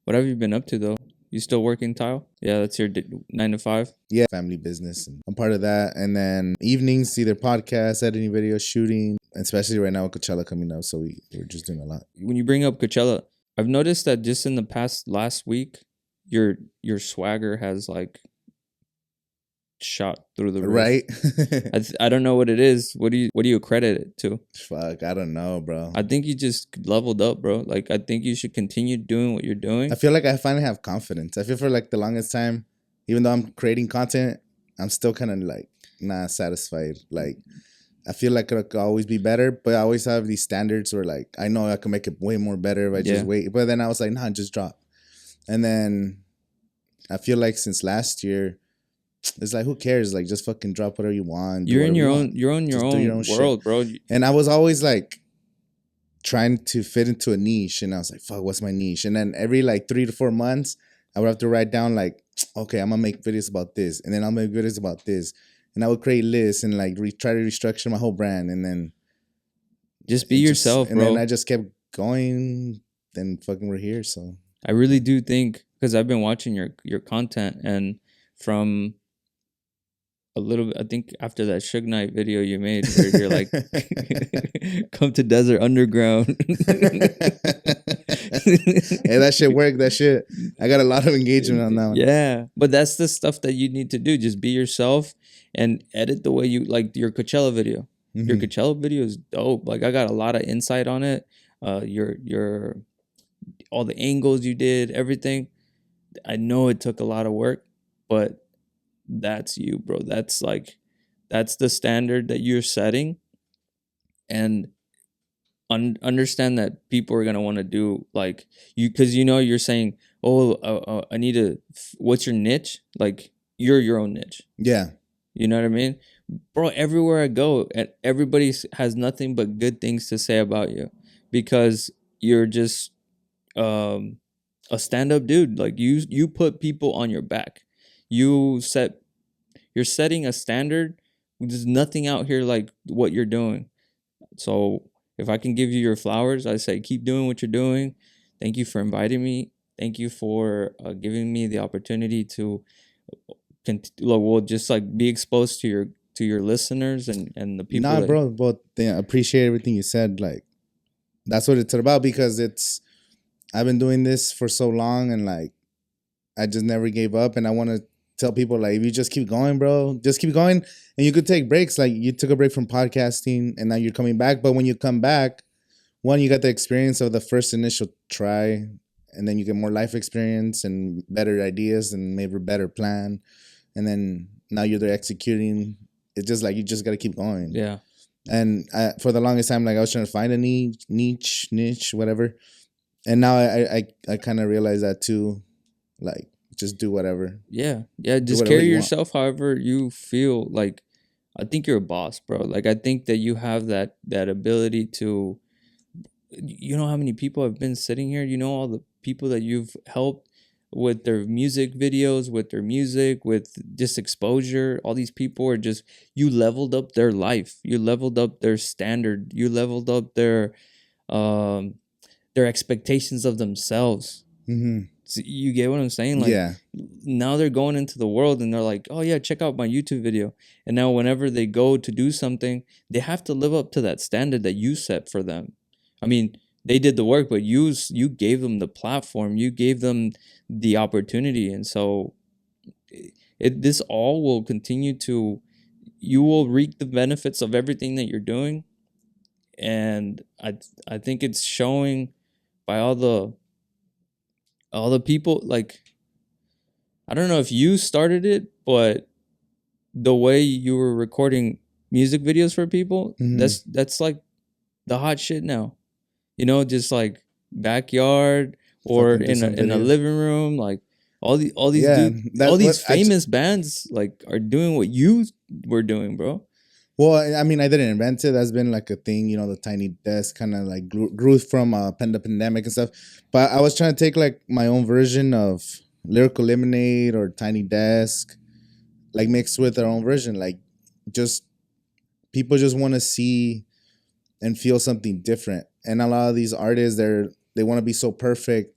What have you been up to though? You still working tile? Yeah, that's your 9 to 5. Yeah, family business. And I'm part of that. And then evenings, either podcasts, editing videos, shooting, especially right now with Coachella coming up. So we're just doing a lot. When you bring up Coachella, I've noticed that just in the past last week, your swagger has like shot through the roof. Right? I don't know what it is. What do you accredit it to? Fuck, I don't know, bro. I think you just leveled up, bro. Like I think you should continue doing what you're doing. I feel like I finally have confidence. I feel for like the longest time, even though I'm creating content, I'm still kind of like not satisfied. Like I feel like it could always be better, but I always have these standards where like I know I can make it way more better if I just wait. But then I was like, nah, just drop. And then I feel like since last year, it's like who cares? Like just fucking drop whatever you want. You're in your own world, shit. bro. And I was always like trying to fit into a niche, and I was like, fuck, what's my niche? And then every like 3 to 4 months, I would have to write down like, okay, I'm gonna make videos about this, and then I'll make videos about this, and I would create lists and like try to restructure my whole brand, and then just be yourself, bro. And then I just kept going. Then fucking we're here. So I really do think, because I've been watching your content, and from a little bit, I think after that Suge Knight video you made where you're like, come to Desert Underground. Hey, that shit worked. That shit, I got a lot of engagement on that one. Yeah, but that's the stuff that you need to do. Just be yourself and edit the way you like your Coachella video. Mm-hmm. Your Coachella video is dope. Like I got a lot of insight on it. Your all the angles you did, everything. I know it took a lot of work, but that's you, bro. That's the standard that you're setting, and understand that people are gonna want to do like you, because you're saying, oh, I need to. What's your niche? Like you're your own niche. Yeah, you know what I mean, bro. Everywhere I go, and everybody has nothing but good things to say about you, because you're just a stand-up dude. Like you put people on your back. You're setting a standard. There's nothing out here like what you're doing. So if I can give you your flowers, I say keep doing what you're doing. Thank you for inviting me. Thank you for giving me the opportunity to just like be exposed to your listeners and the people. Nah, bro, but I appreciate everything you said. Like that's what it's about, because I've been doing this for so long, and like I just never gave up, and I want to tell people, like, if you just keep going, bro, just keep going. And you could take breaks. Like you took a break from podcasting and now you're coming back. But when you come back, one, you got the experience of the first initial try, and then you get more life experience and better ideas and maybe a better plan. And then now you're there executing. It's just like, you just got to keep going. Yeah. And for the longest time, like I was trying to find a niche, whatever. And now I kind of realize that too. Like, just do whatever. Yeah. Just carry yourself however you feel. Like, I think you're a boss, bro. Like, I think that you have that ability to. You know how many people have been sitting here? You know all the people that you've helped with their music videos, with their music, with just exposure. All these people are just, you leveled up their life. You leveled up their standard. You leveled up their expectations of themselves. Mm-hmm. So you get what I'm saying? Like, yeah. Now they're going into the world and they're like, oh yeah, check out my YouTube video. And now whenever they go to do something, they have to live up to that standard that you set for them. I mean, they did the work, but you gave them the platform. You gave them the opportunity. And so this all will continue to, you will reap the benefits of everything that you're doing. And I think it's showing by all the people. Like, I don't know if you started it, but the way you were recording music videos for people, mm-hmm. that's like the hot shit now. You know, just like backyard or in a living room, like all these famous bands like are doing what you were doing, bro. Well, I mean, I didn't invent it. That's been like a thing, you know, the tiny desk kind of like grew from the pandemic and stuff. But I was trying to take like my own version of Lyrical Lemonade or Tiny Desk, like mixed with their own version. Like, just people just want to see and feel something different. And a lot of these artists, they want to be so perfect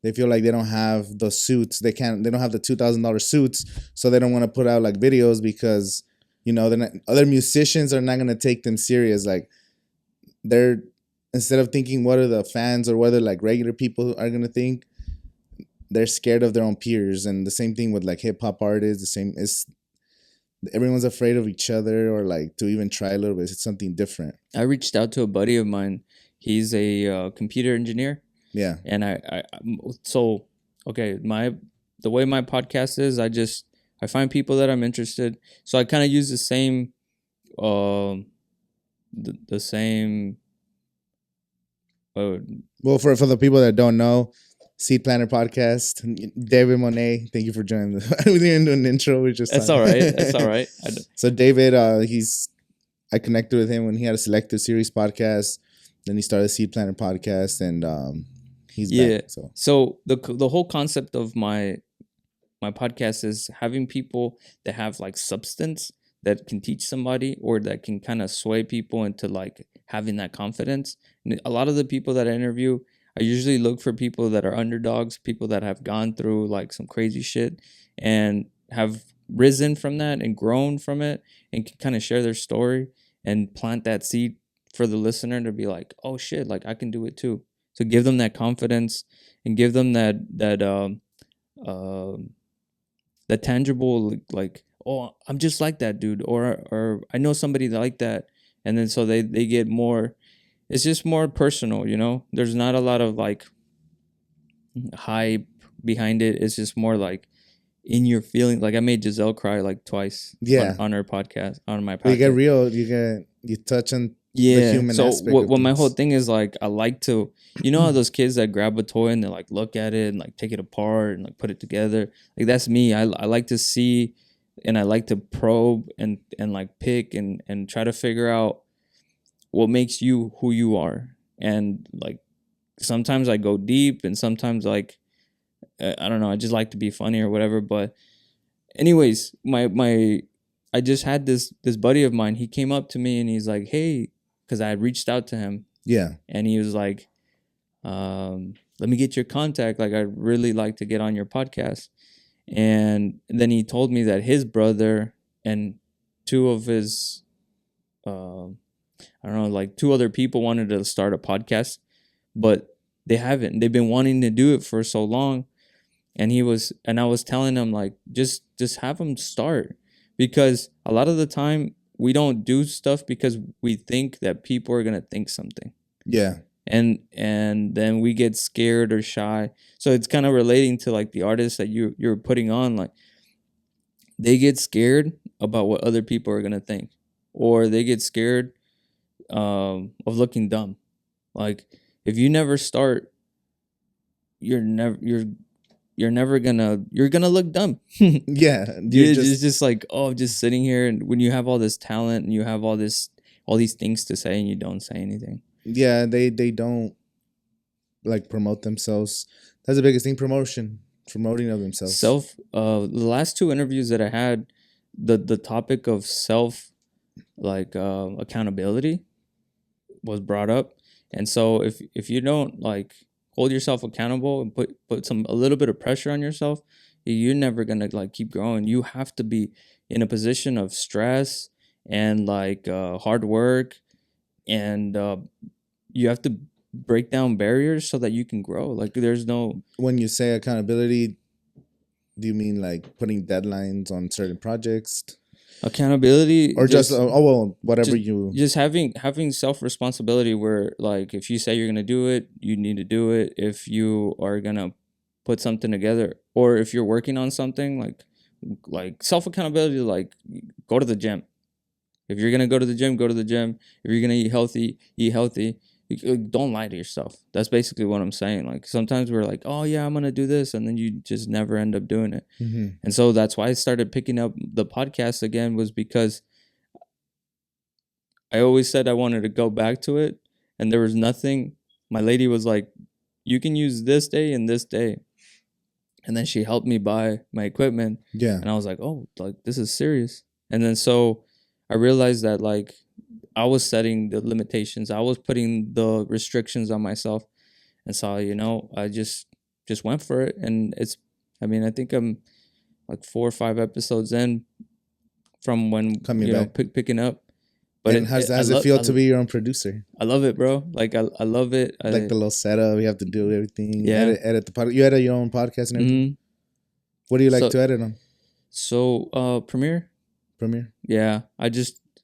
they feel like they don't have the suits. They don't have the $2,000 suits, so they don't want to put out like videos because other musicians are not gonna take them serious. Like they're instead of thinking what are the fans or whether like regular people are gonna think, they're scared of their own peers. And the same thing with like hip hop artists. The same is everyone's afraid of each other or like to even try a little bit. It's something different. I reached out to a buddy of mine. He's a computer engineer. Yeah. And the way my podcast is, I find people that I'm interested. So I kind of use the same, the same. Well, for the people that don't know, Seed Planner Podcast, David Monay, thank you for joining. We didn't do an intro. That's all right. That's all right. So David, I connected with him when he had a Selective Series podcast. Then he started Seed Planner Podcast, and he's back. So the whole concept of my podcast is having people that have like substance that can teach somebody or that can kind of sway people into like having that confidence. And a lot of the people that I interview, I usually look for people that are underdogs, people that have gone through like some crazy shit and have risen from that and grown from it and can kind of share their story and plant that seed for the listener to be like, oh shit, like I can do it too. So give them that confidence and give them that tangible, like, oh, I'm just like that dude, or I know somebody like that, and then so they get more. It's just more personal, There's not a lot of like hype behind it. It's just more like in your feeling. Like I made Giselle cry like twice. Yeah. On her podcast, on my podcast. You get real. You touch on the human aspect. So what my whole thing is like, I like to, how those kids that grab a toy and they like look at it and like take it apart and like put it together. Like that's me. I like to see, and I like to probe and like pick and try to figure out what makes you who you are. And like sometimes I go deep and sometimes like I don't know, I just like to be funny or whatever. But anyways, I just had this buddy of mine. He came up to me and he's like, hey, because I had reached out to him. Yeah. And he was like, let me get your contact. Like I'd really like to get on your podcast. And then he told me that his brother and two of his I don't know, like two other people wanted to start a podcast, but they haven't. They've been wanting to do it for so long. And I was telling him like, just have them start, because a lot of the time we don't do stuff because we think that people are going to think something. Yeah. And then we get scared or shy. So it's kind of relating to like the artists that you're putting on, like they get scared about what other people are going to think, or they get scared of looking dumb. Like if you never start, you're gonna look dumb. Yeah, it's just like, oh, just sitting here, and when you have all this talent and you have all these things to say and you don't say anything. Yeah, they don't like promote themselves. That's the biggest thing, promoting of themselves. The last two interviews that I had, the topic of self, like accountability was brought up. And so if you don't like hold yourself accountable and put a little bit of pressure on yourself, you're never gonna like keep growing. You have to be in a position of stress and like hard work, and you have to break down barriers so that you can grow. Like there's no. When you say accountability, do you mean like putting deadlines on certain projects? Accountability, or just whatever just having self-responsibility, where like if you say you're gonna do it, you need to do it. If you are gonna put something together, or if you're working on something, like self-accountability, like go to the gym. If you're gonna go to the gym, go to the gym. If you're gonna eat healthy, eat healthy. Don't lie to yourself. That's basically what I'm saying. Like sometimes we're like, oh yeah, I'm gonna do this, and then you just never end up doing it. Mm-hmm. And so that's why I started picking up the podcast again, was because I always said I wanted to go back to it, and there was nothing. My lady was like, you can use this day and this day, and then she helped me buy my equipment. Yeah. And I was like, oh, like this is serious. And then so I realized that like I was setting the limitations. I was putting the restrictions on myself. And so, I just just went for it, and I think I'm like 4 or 5 episodes in from when coming back, picking up. But and how's it feel to be your own producer? I love it, bro. Like I love it. Like the little setup, you have to do everything. Yeah. Edit the podcast. You edit your own podcast and everything. Mm-hmm. What do you like to edit on? So Premiere. Yeah,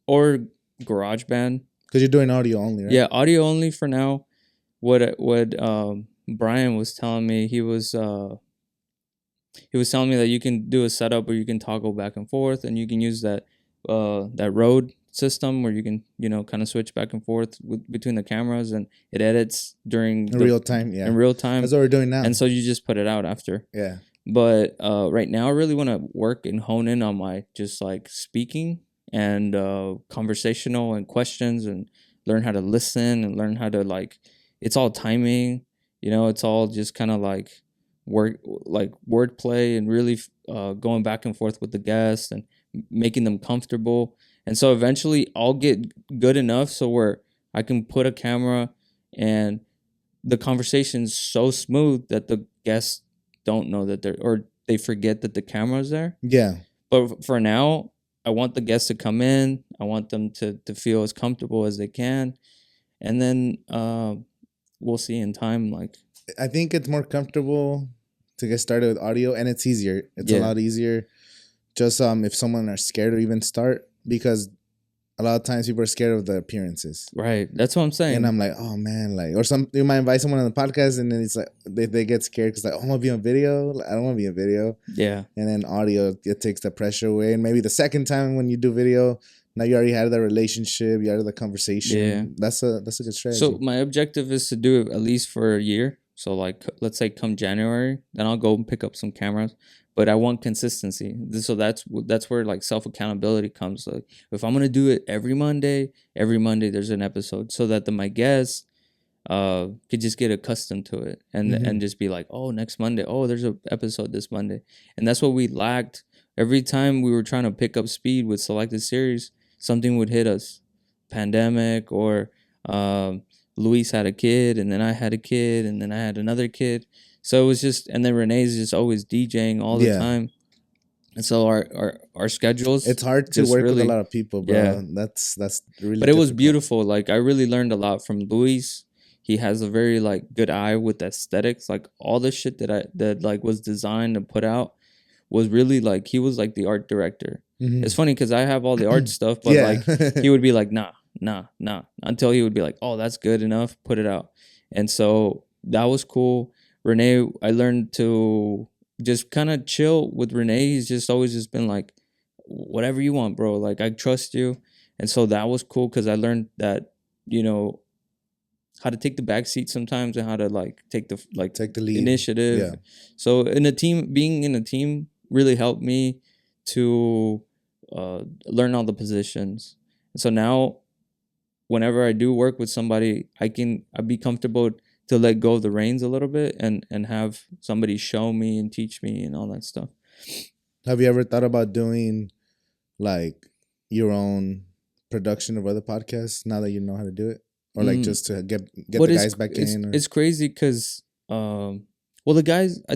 or GarageBand. Because you're doing audio only, right? Yeah, audio only for now. What Brian was telling me, he was telling me that you can do a setup where you can toggle back and forth, and you can use that Rode system where you can kind of switch back and forth between the cameras, and it edits during real time. Yeah, in real time. That's what we're doing now. And so you just put it out after. Yeah. But right now, I really want to work and hone in on my just like speaking and conversational and questions, and learn how to listen and learn how to like. It's all timing, it's all just kind of like wordplay and really going back and forth with the guests and making them comfortable. And so eventually I'll get good enough so where I can put a camera and the conversation's so smooth that the guests don't know that they forget that the camera's there. Yeah. But for now, I want the guests to come in. I want them to feel as comfortable as they can. And then we'll see in time. Like, I think it's more comfortable to get started with audio, and it's easier. It's a lot easier. Just if someone are scared to even start, because a lot of times people are scared of the appearances. Right. That's what I'm saying. And I'm like, oh man, like, or you might invite someone on the podcast and then it's like, they get scared because like, oh, I want to be on video. Like, I don't want to be on video. Yeah. And then audio, it takes the pressure away. And maybe the second time when you do video, now you already had that relationship, you had the conversation. Yeah. That's a good strategy. So my objective is to do it at least for a year. So like, let's say come January, then I'll go and pick up some cameras. But I want consistency. So that's where like self accountability comes. Like if I'm gonna do it every Monday there's an episode, so that my guests could just get accustomed to it and just be like, oh, next Monday, oh, there's an episode this Monday. And that's what we lacked. Every time we were trying to pick up speed with selected series, something would hit us, pandemic, or Luis had a kid, and then I had a kid, and then I had another kid. So it was just, and then Renee's just always DJing all the time. And so our schedules. It's hard to work with a lot of people, bro. Yeah. That's really. But it was beautiful. Like I really learned a lot from Luis. He has a very like good eye with aesthetics. Like all the shit that like was designed and put out was really like, he was like the art director. Mm-hmm. It's funny because I have all the art stuff, but like he would be like, nah, until he would be like, oh, that's good enough, put it out. And so that was cool. Renee, I learned to just kind of chill with Renee. He's just always just been like, whatever you want, bro. Like, I trust you. And so that was cool because I learned that, how to take the back seat sometimes and how to like take the lead. Initiative. Yeah. So being in a team really helped me to learn all the positions. And so now whenever I do work with somebody, I'd be comfortable to let go of the reins a little bit and have somebody show me and teach me and all that stuff. Have you ever thought about doing like your own production of other podcasts now that you know how to do it? Or like just to get the guys back in? Or? It's crazy because, I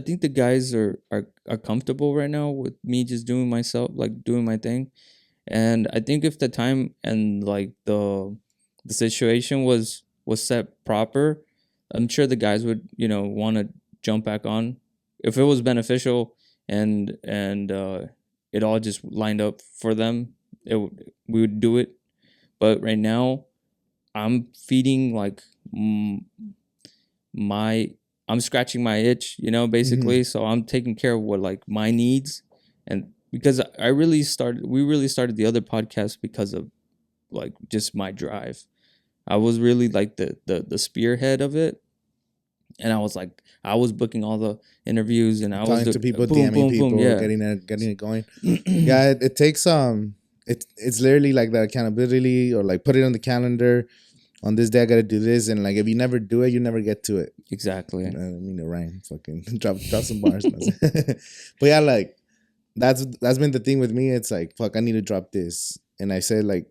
think the guys are comfortable right now with me just doing doing my thing. And I think if the time and like the situation was set proper, I'm sure the guys would, want to jump back on if it was beneficial and it all just lined up for them. We would do it. But right now, I'm feeding like I'm scratching my itch, basically. Mm-hmm. So I'm taking care of what like my needs, and because we really started the other podcast because of like just my drive. I was really like the spearhead of it. And I was booking all the interviews, and I was talking to people, DMing people, getting it going. Yeah, it takes it's literally like the accountability, or like put it on the calendar. On this day, I gotta do this, and like if you never do it, you never get to it. Exactly. I mean, it rhyme. Fucking drop some bars. But yeah, like that's been the thing with me. It's like, fuck, I need to drop this, and I said like,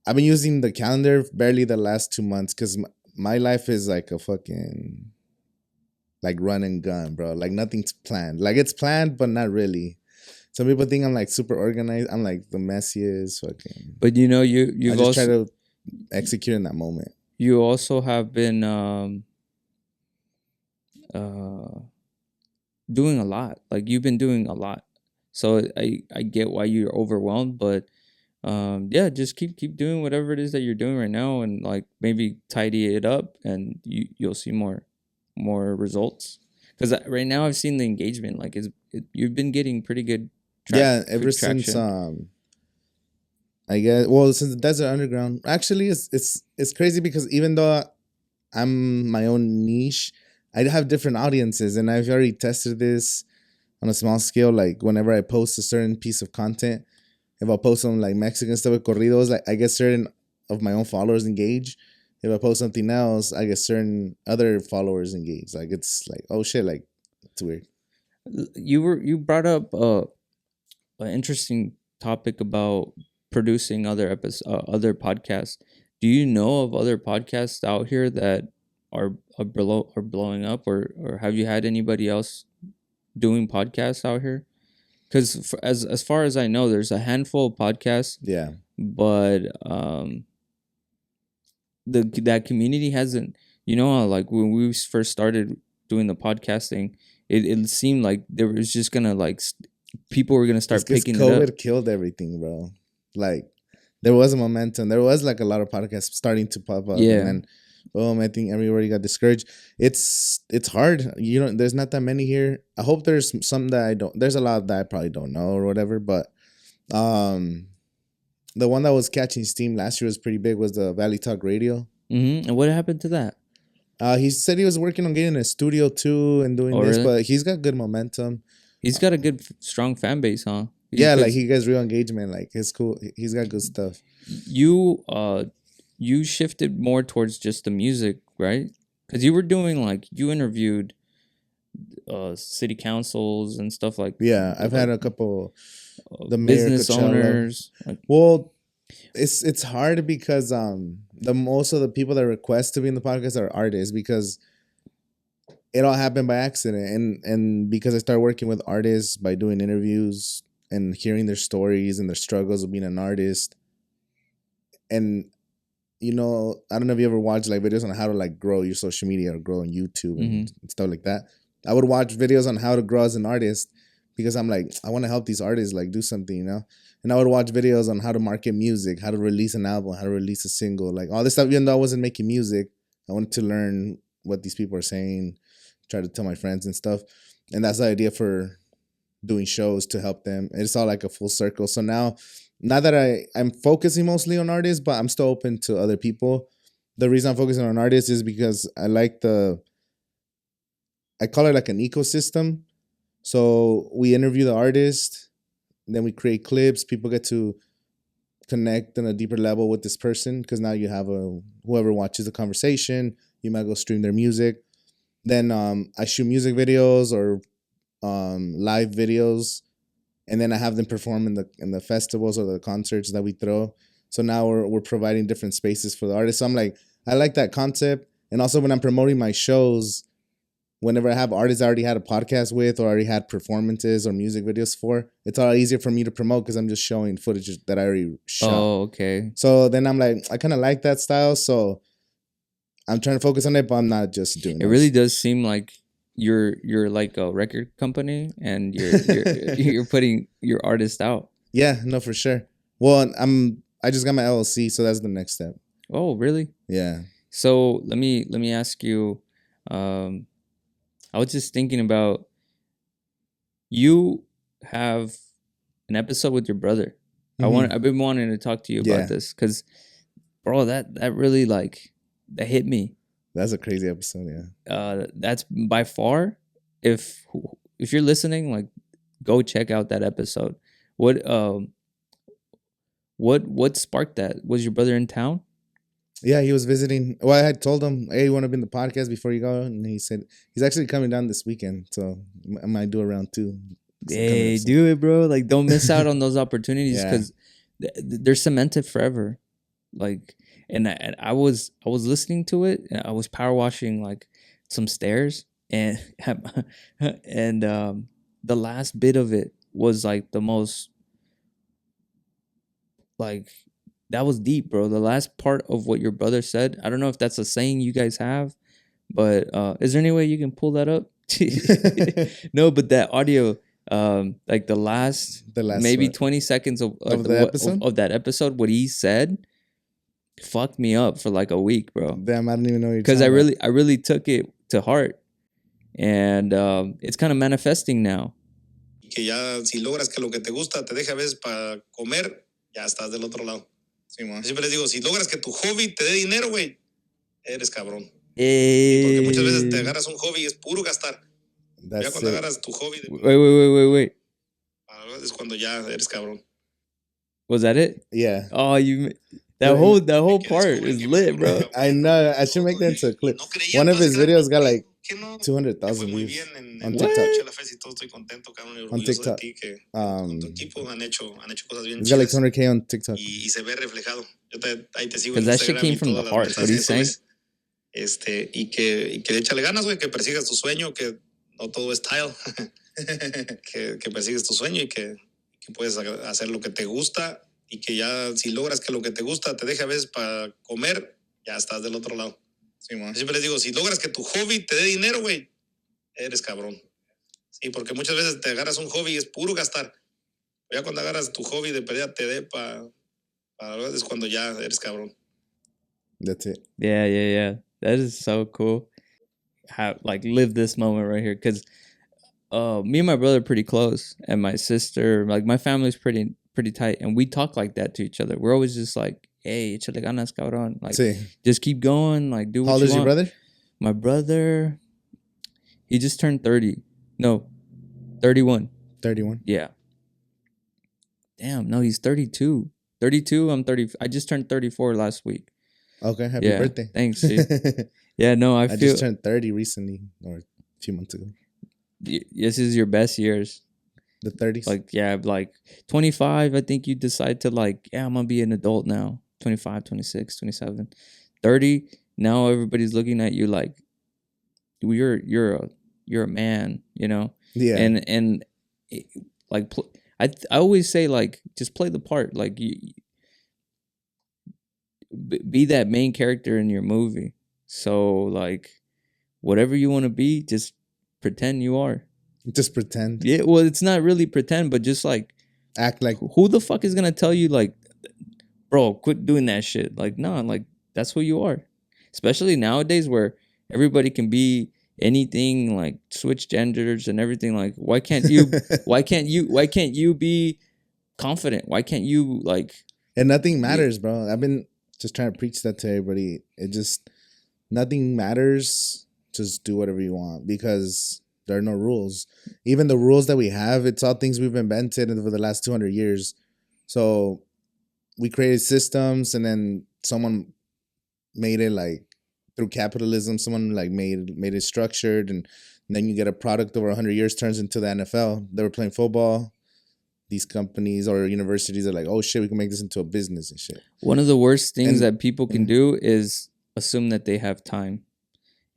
I've been using the calendar barely the last 2 months because my life is like a fucking like run and gun, bro. Like nothing's planned. Like it's planned, but not really. Some people think I'm like super organized. I'm like the messiest fucking. But you know, you've I just also try to execute in that moment. you also have been uh doing a lot. Like you've been doing a lot. So I get why you're overwhelmed, but yeah, just keep doing whatever it is that you're doing right now, and like maybe tidy it up, and you'll see more results. Because right now I've seen the engagement, like you've been getting pretty good Yeah, ever good since traction. I guess since the Desert Underground, actually it's crazy because even though I'm my own niche, I have different audiences, and I've already tested this on a small scale. Like whenever I post a certain piece of content, if I post some like Mexican stuff with corridos, like I get certain of my own followers engaged. If I post something else, I get certain other followers engaged. Like it's like, oh shit, like it's weird. You brought up an interesting topic about producing other podcasts. Do you know of other podcasts out here that are blowing up, or have you had anybody else doing podcasts out here? Because as far as I know, there's a handful of podcasts, Yeah. but that community hasn't. You know how, like, when we first started doing the podcasting, it seemed like there was just gonna like people were gonna It's start because picking it up. COVID killed everything, bro. Like there was a momentum. There was like a lot of podcasts starting to pop up, and Yeah. then boom, I think everybody got discouraged. It's hard. You know, there's not that many here. I hope there's some that I don't. There's a lot that I probably don't know or whatever. But um, the one that was catching steam last year was pretty big. Was the Valley Talk Radio. And what happened to that? He said he was working on getting a studio too and doing Oh, this, really? but he's got good momentum. He's got a good, strong fan base, huh? Yeah, like Because he gets real engagement. Like it's cool. He's got good stuff. you you shifted more towards just the music, right? Because you were doing, like, you interviewed city councils and stuff, Yeah, I've had like a couple. The mayor business Coachella. owners. Like, Well, it's hard because the most of the people that request to be in the podcast are artists because it all happened by accident and because I started working with artists by doing interviews and hearing their stories and their struggles of being an artist. And you know, I don't know if you ever watched like videos on how to like grow your social media or grow on YouTube and stuff like that. I would watch videos on how to grow as an artist because I'm like, I want to help these artists like do something, you know? And I would watch videos on how to market music, how to release an album, how to release a single, like all this stuff. Even though I wasn't making music, I wanted to learn what these people are saying, try to tell my friends and stuff. And that's the idea for doing shows to help them. It's all like a full circle. So now, not that I'm focusing mostly on artists, but I'm still open to other people. The reason I'm focusing on artists is because I call it like an ecosystem. So we interview the artist, then we create clips. People get to connect on a deeper level with this person because now you have whoever watches the conversation, you might go stream their music. Then I shoot music videos or live videos, and then I have them perform in the festivals or the concerts that we throw. So now we're providing different spaces for the artists. So I'm like, I like that concept. And also when I'm promoting my shows, whenever I have artists I already had a podcast with or already had performances or music videos for, it's a lot easier for me to promote because I'm just showing footage that I already shot. oh, okay. So then I'm like, I kind of like that style. So I'm trying to focus on it, but I'm not just doing It really does seem like you're like a record company, and you're putting your artist out. Yeah, no, for sure. Well, I just got my LLC, so that's the next step. Oh, really? Yeah. So let me ask you. Um, I was just thinking about, you have an episode with your brother. Mm-hmm. I've been wanting to talk to you about this because, bro, that really, like, that hit me. That's a crazy episode. Yeah. That's by far, if you're listening, like, go check out that episode. What what sparked that? Was your brother in town? Yeah, he was visiting. Well, I had told him, "Hey, you want to be in the podcast before you go?" And he said he's actually coming down this weekend, so I might do a round two. Hey, do it, bro! Like, don't miss out on those opportunities because they're cemented forever. Like, and I was listening to it. And I was power washing like some stairs, and and the last bit of it was like the most like that was deep, bro. The last part of what your brother said, I don't know if that's a saying you guys have, but is there any way you can pull that up? No, but that audio, like the last maybe what? 20 seconds of the episode of that episode, what he said fucked me up for like a week, bro. Damn, I don't even know because I really took it to heart, and it's kind of manifesting now. Que ya si logras que lo que te gusta te deje a veces para comer, ya estás del otro lado. Sí, siempre les digo, si logras que tu hobby te dé dinero, güey, eres cabrón. Porque muchas veces te agarras un hobby y es puro gastar. Ya cuando agarras tu hobby... Wait. Es cuando ya eres cabrón. Was that it? Yeah. Oh, that whole part is lit, bro. I know. I should make that into a clip. One of his videos got like 200,000 views on TikTok. On TikTok. He's got like 200K on TikTok. Because that shit came from the heart. What are you saying? Y que échale ganas, güey, que persigas tu sueño, que no todo es tile. que persigues tu sueño y que puedes hacer lo que te gusta y que ya si logras que lo que te gusta te deje a veces para comer, ya estás del otro lado. Sí, siempre les digo, si logras que tu hobby te dé dinero, güey, eres cabrón. Sí, porque muchas veces te agarras un hobby y es puro gastar. Ya cuando agarras tu hobby de pérdida te dé para es cuando ya eres cabrón. That's it. Yeah. That is so cool. Like live this moment right here, because me and my brother are pretty close, and my sister, like my family's pretty tight, and we talk like that to each other. We're always just like, hey, échale ganas, cabrón. Like, just keep going, like do what you want. How old is your brother? My brother, he just turned 30. No, 31. 31? Yeah. Damn, no, he's 32. 32, I'm 30. I just turned 34 last week. Okay, happy birthday. Thanks, dude. Yeah, no, I just turned 30 recently, or a few months ago. This is your best years. The 30s? Like 25, I think you decide to like, I'm going to be an adult now. 25, 26, 27. 30, now everybody's looking at you like, you're a man, you know? Yeah. And like, I always say, like, just play the part. Like, be that main character in your movie. So, like, whatever you want to be, just pretend you are. Just pretend. Yeah, well, it's not really pretend, but just, like... act like... Who the fuck is going to tell you, like, bro, quit doing that shit? Like, no, like, that's who you are. Especially nowadays where everybody can be anything, like, switch genders and everything. Like, why can't you be confident? Why can't you, like... And nothing matters, bro. I've been... just trying to preach that to everybody. Nothing matters. Just do whatever you want, because there are no rules. Even the rules that we have, it's all things we've invented over the last 200 years. So we created systems, and then someone made it like through capitalism. Someone like made it structured, and then you get a product over 100 years turns into the NFL. They were playing football. These companies or universities are like, oh shit, we can make this into a business and shit. One of the worst things that people can do is assume that they have time.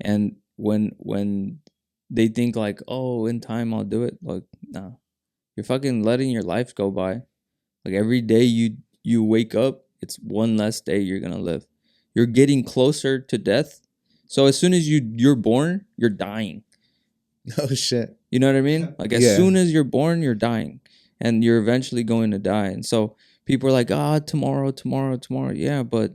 And when they think like, oh, in time I'll do it. Like, nah. You're fucking letting your life go by. Like every day you wake up, it's one less day you're gonna live. You're getting closer to death. So as soon as you're born, you're dying. Oh shit. You know what I mean? Like as soon as you're born, you're dying. And you're eventually going to die. And so people are like, tomorrow. Yeah, but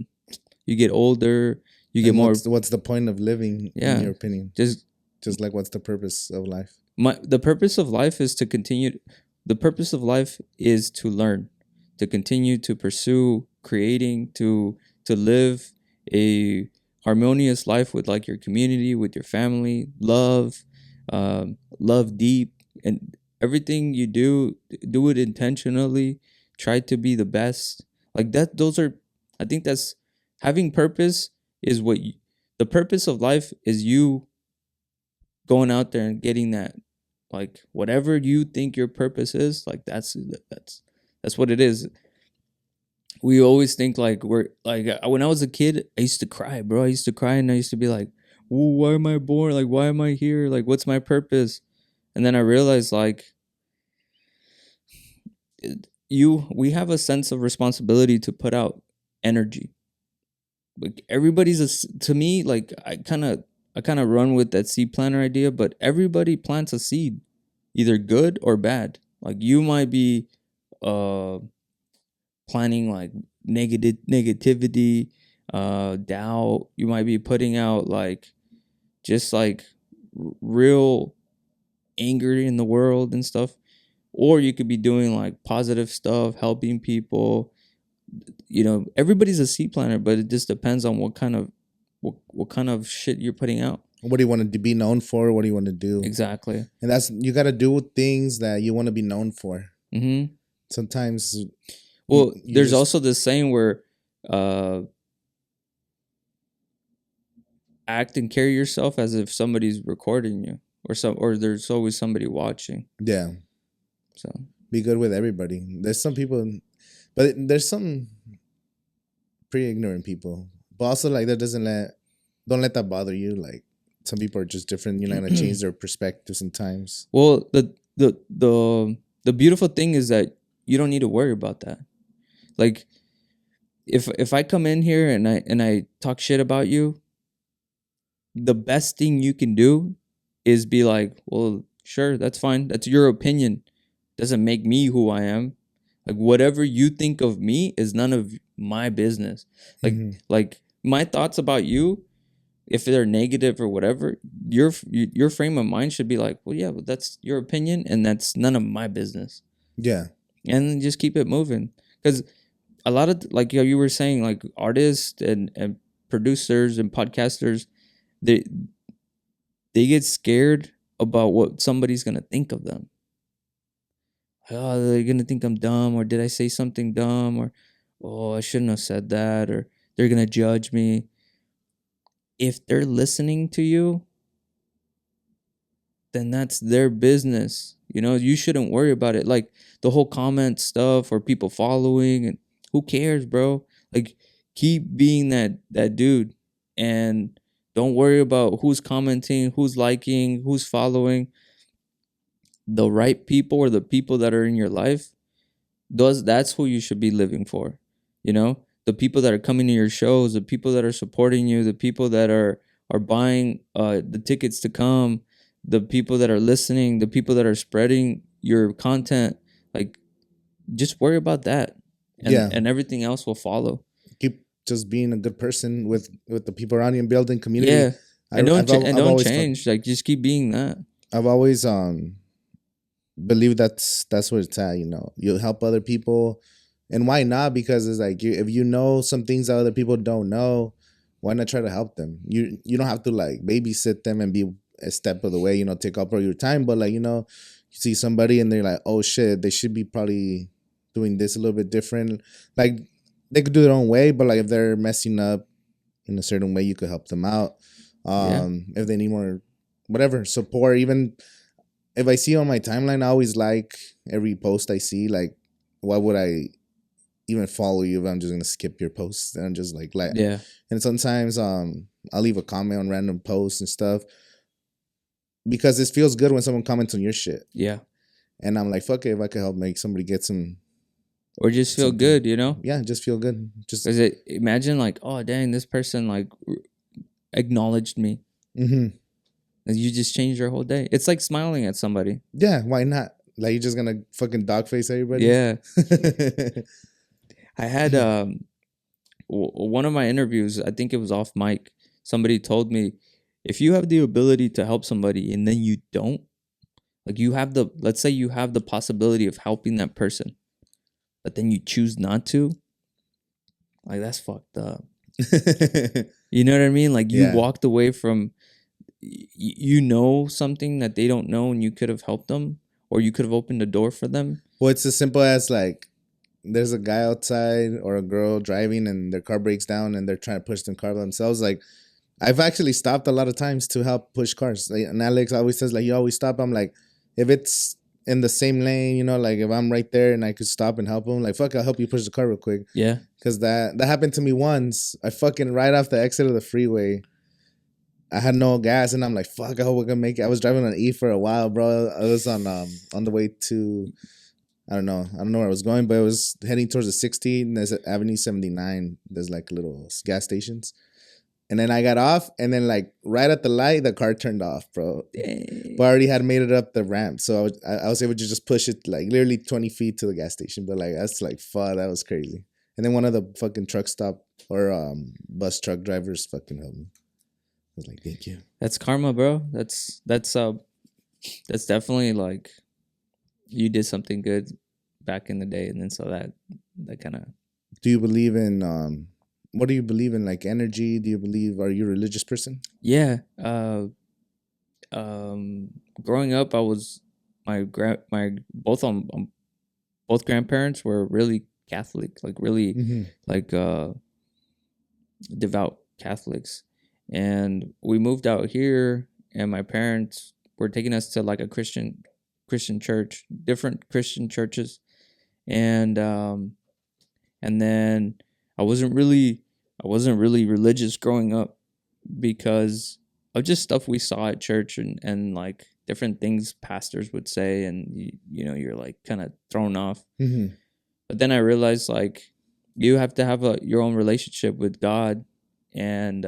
you get older. You get more. What's the point of living, in your opinion? Just like, what's the purpose of life? The purpose of life is to continue. The purpose of life is to learn, to continue to pursue creating, to live a harmonious life with like your community, with your family, love deep, and everything you do it intentionally. Try to be the best. Like that. I think that's having purpose is what the purpose of life is. You going out there and getting that, like whatever you think your purpose is. Like that's what it is. We always think like we're like, when I was a kid, I used to cry, bro. I used to cry and I used to be like, why am I born? Like, why am I here? Like, what's my purpose? And then I realized, like, we have a sense of responsibility to put out energy. Like, to me, like, I kind of run with that seed planter idea, but everybody plants a seed, either good or bad. Like, you might be planting like negativity, doubt. You might be putting out like just like real anger in the world and stuff, or you could be doing like positive stuff, helping people. Everybody's a seed planter, but it just depends on what kind of shit you're putting out. What do you want to be known for? What do you want to do? Exactly. And you got to do things that you want to be known for. Mm-hmm. Sometimes. Well, there's also this saying where act and carry yourself as if somebody's recording you, or there's always somebody watching. Yeah. So be good with everybody. There's some people, but there's some pretty ignorant people. But also, like, don't let that bother you. Like, some people are just different. You're not gonna change their perspective sometimes. Well, the beautiful thing is that you don't need to worry about that. Like, if I come in here and I talk shit about you, the best thing you can do is be like, well, sure, that's fine. That's your opinion. Doesn't make me who I am. Like, whatever you think of me is none of my business. Like, like my thoughts about you, if they're negative or whatever, your frame of mind should be like, well, yeah, but that's your opinion, and that's none of my business. Yeah. And just keep it moving. Because a lot of, like you were saying, like, artists and producers and podcasters, they get scared about what somebody's gonna think of them. Oh, they're gonna think I'm dumb, or did I say something dumb, or oh, I shouldn't have said that, or they're gonna judge me. If they're listening to you, then that's their business. You shouldn't worry about it. Like, the whole comment stuff or people following, and who cares, bro? Like, keep being that dude, and don't worry about who's commenting, who's liking, who's following. The right people, or the people that are in your life, that's who you should be living for. The people that are coming to your shows, the people that are supporting you, the people that are buying the tickets to come, the people that are listening, the people that are spreading your content. Like, just worry about that, and everything else will follow. Keep just being a good person with the people around you and building community. Yeah, and don't change. Like, just keep being that. I've always believe that's where it's at. You'll help other people, and why not? Because it's like, if you know some things that other people don't know, why not try to help them? You don't have to like babysit them and be a step of the way, take up all your time. But like, you see somebody and they're like, oh shit, they should be probably doing this a little bit different. Like, they could do their own way, but like, if they're messing up in a certain way, you could help them out. If they need more whatever support. Even if I see on my timeline, I always like every post I see. Like, why would I even follow you if I'm just gonna skip your posts? And I'm just like, yeah. And sometimes I'll leave a comment on random posts and stuff, because it feels good when someone comments on your shit. Yeah. And I'm like, fuck it, if I could help make somebody get some, or just feel good, Yeah, just feel good. Just imagine like, oh dang, this person like acknowledged me. Mm-hmm. You just changed your whole day. It's like smiling at somebody. Yeah, why not? Like, you're just gonna fucking dog face everybody? Yeah. I had one of my interviews, I think it was off mic, somebody told me, if you have the ability to help somebody and then you don't, like, let's say you have the possibility of helping that person, but then you choose not to, like, that's fucked up. You know what I mean? Like, you walked away from, something that they don't know, and you could have helped them, or you could have opened a door for them. Well, it's as simple as like, there's a guy outside or a girl driving and their car breaks down and they're trying to push the car by themselves. Like, I've actually stopped a lot of times to help push cars. Like, and Alex always says, like, you always stop. I'm like, if it's in the same lane, like, if I'm right there and I could stop and help him, like, fuck, I'll help you push the car real quick. Yeah. Because that happened to me once. I fucking, right off the exit of the freeway, I had no gas, and I'm like, fuck, I hope I can make it. I was driving on E for a while, bro. I was on the way to, I don't know where I was going, but I was heading towards the 60. And there's Avenue 79. There's like little gas stations. And then I got off, and then like right at the light, the car turned off, bro. Dang. But I already had made it up the ramp, so I was able to just push it like literally 20 feet to the gas station. But like that's like fuck, that was crazy. And then one of the fucking truck stop or bus truck drivers fucking helped me. I was like, thank you. That's karma, bro. That's definitely like you did something good back in the day, and then so that kind of. Do you believe in what do you believe in? Like energy? Do you believe? Are you a religious person? Yeah. Growing up, I was both grandparents were really Catholic, like really like devout Catholics, and we moved out here, and my parents were taking us to like a Christian church, different Christian churches, and then I wasn't really religious growing up because of just stuff we saw at church and like different things pastors would say, and you know you're like kind of thrown off. But then I realized like you have to have your own relationship with God, and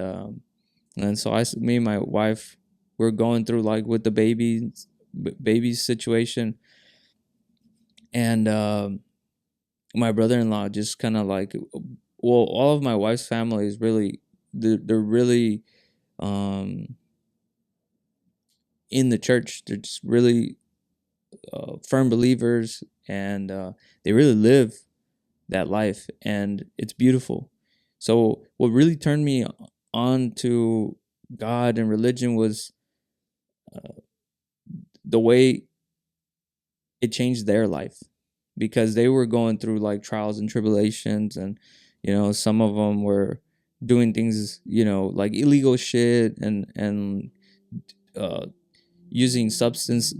so me and my wife, we're going through like with the baby situation, and my brother-in-law just kind of like, well, all of my wife's family is really they're really in the church. They're just really firm believers, and they really live that life, and it's beautiful. So what really turned me on to God and religion was the way it changed their life, because they were going through like trials and tribulations, and you know some of them were doing things, you know, like illegal shit and using substance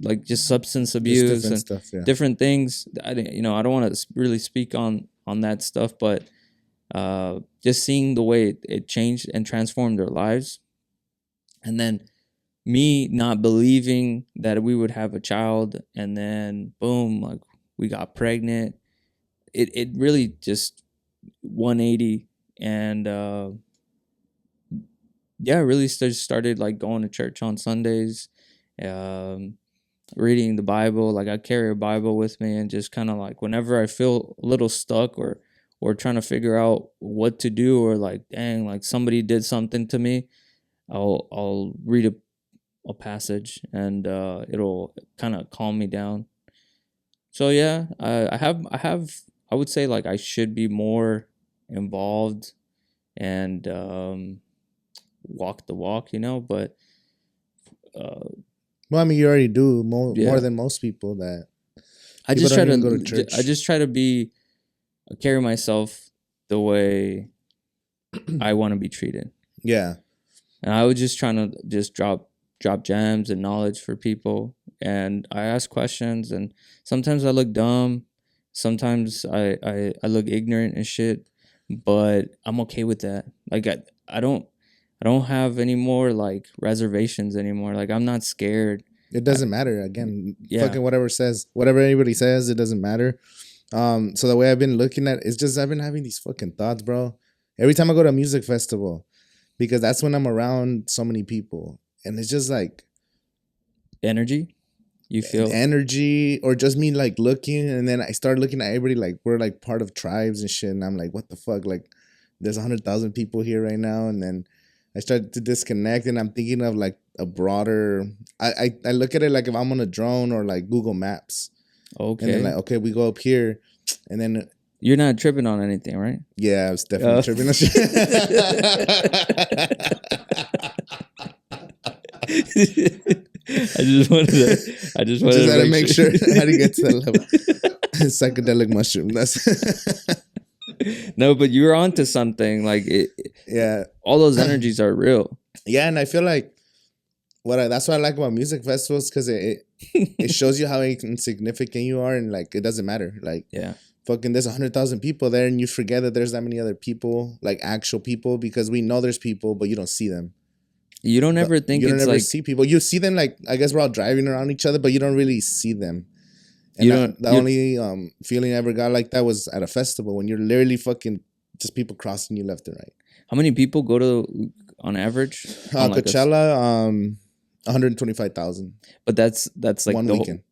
abuse and stuff, yeah. different things. I don't want to really speak on that stuff, but just seeing the way it changed and transformed their lives, and then me not believing that we would have a child, and then boom, like we got pregnant. It really just 180, and really started like going to church on Sundays, reading the Bible. Like I carry a Bible with me, and just kind of like whenever I feel a little stuck or trying to figure out what to do, or like dang, like somebody did something to me, I'll read a passage, and it'll kind of calm me down. So yeah, I would say like I should be more involved and walk the walk, you know, but well, I mean, you already do more than most people. That I just try to go to church. I just try to carry myself the way I want to be treated. Yeah, and I was just trying to just drop gems and knowledge for people, and I ask questions, and sometimes I look dumb, sometimes I look ignorant and shit, but I'm okay with that. Like I don't have any more like reservations anymore. Like I'm not scared. It doesn't matter. Again, fucking whatever anybody says, it doesn't matter. So the way I've been looking at it, it's just I've been having these fucking thoughts, bro. Every time I go to a music festival, because that's when I'm around so many people, and it's just like energy. You feel energy, or just me like looking, and then I start looking at everybody like we're like part of tribes and shit, and I'm like, what the fuck? Like, there's 100,000 people here right now, and then I start to disconnect, and I'm thinking of like a broader. I look at it like if I'm on a drone or like Google Maps. Okay. And then like, okay, we go up here, and then you're not tripping on anything, right? Yeah, I was definitely tripping on shit. I just wanted to make sure how to get to that level. Psychedelic mushroom. That's no, but you were onto something. Like yeah, all those energies are real. Yeah, and I feel like that's what I like about music festivals, because it shows you how insignificant you are, and like it doesn't matter. Like fucking there's 100,000 people there, and you forget that there's that many other people, like actual people, because we know there's people, but you don't see them. You don't ever think you don't it's ever like see people. You see them like I guess we're all driving around each other, but you don't really see them. And you don't. the only feeling I ever got like that was at a festival when you're literally fucking just people crossing you left and right. How many people go to on average? On like Coachella, 125,000. But that's like one weekend.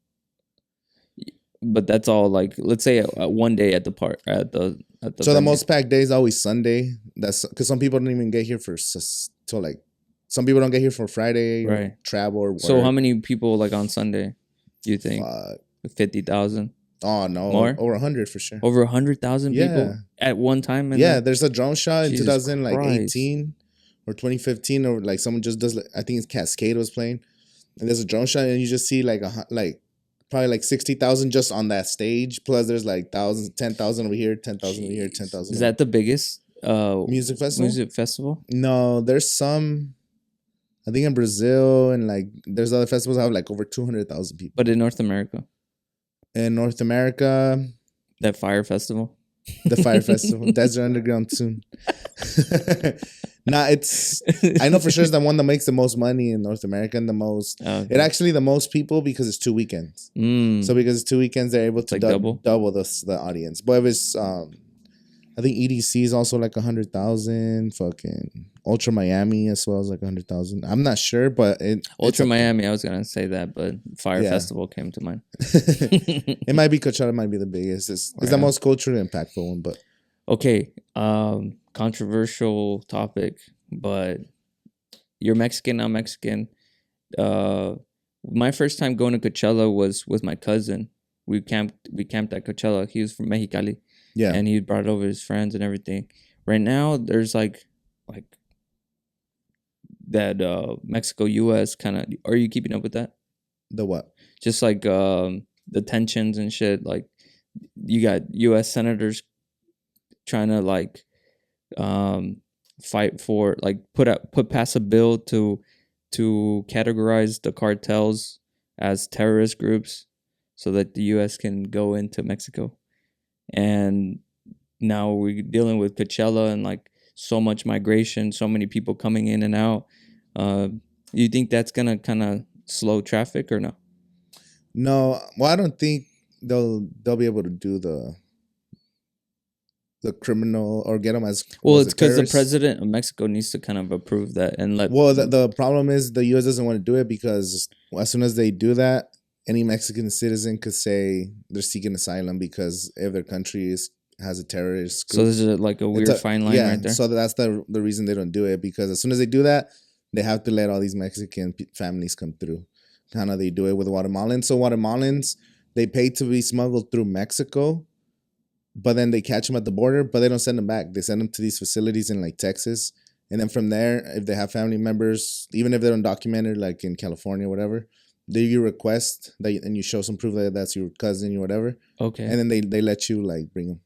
But that's all like let's say one day at the park at the. So the most packed day is always Sunday. That's because some people don't even get here till like some people don't get here for Friday, right? Or travel or work. So how many people like on Sunday? Do you think 50,000? Oh no, more over 100 for sure. Over 100,000 people at one time. Yeah, there's a drone shot in Jesus 2018 or 2015, or like someone just does. I think it's Cascade was playing, and there's a drone shot, and you just see like probably like 60,000 just on that stage. Plus, there's like 10,000 over here, 10,000 over here, 10,000. Is that the biggest music festival? Music festival? No, there's some. I think in Brazil and like there's other festivals that have like over 200,000 people. But in North America. In North America, that Fire Festival. The Fire Festival. Desert Underground soon. It's I know for sure it's the one that makes the most money in North America and the most. Okay. It actually the most people because it's 2 weekends. So because it's 2 weekends, they're able to like double the audience. But if it's I think EDC is also like 100,000. Fucking Ultra Miami as well as like 100,000. I'm not sure, but Ultra Miami. I was gonna say that, but Fire Festival came to mind. It might be Coachella. Might be the biggest. It's the most culturally impactful one. But okay, controversial topic, but you're Mexican. I'm Mexican. My first time going to Coachella was with my cousin. We camped at Coachella. He was from Mexicali. Yeah. And he brought over his friends and everything. Right now, there's like that Mexico US kind of. Are you keeping up with that? The what? Just like the tensions and shit. Like you got US senators trying to like fight for like pass a bill to categorize the cartels as terrorist groups so that the US can go into Mexico. And now we're dealing with Coachella and like so much migration, so many people coming in and out. You think that's gonna kind of slow traffic or no? No, well, I don't think they'll be able to do the criminal or get them as well. It's because the president of Mexico needs to kind of approve that and let. Well, the problem is the U.S. doesn't want to do it because as soon as they do that, any Mexican citizen could say they're seeking asylum because if their country has a terrorist group. So this is like a weird fine line right there. So that's the reason they don't do it, because as soon as they do that, they have to let all these Mexican families come through. Kind of they do it with Guatemalans. So Guatemalans, they pay to be smuggled through Mexico, but then they catch them at the border, but they don't send them back. They send them to these facilities in like Texas. And then from there, if they have family members, even if they're undocumented, like in California or whatever, you request that and you show some proof that that's your cousin or whatever. Okay. And then they let you like bring them.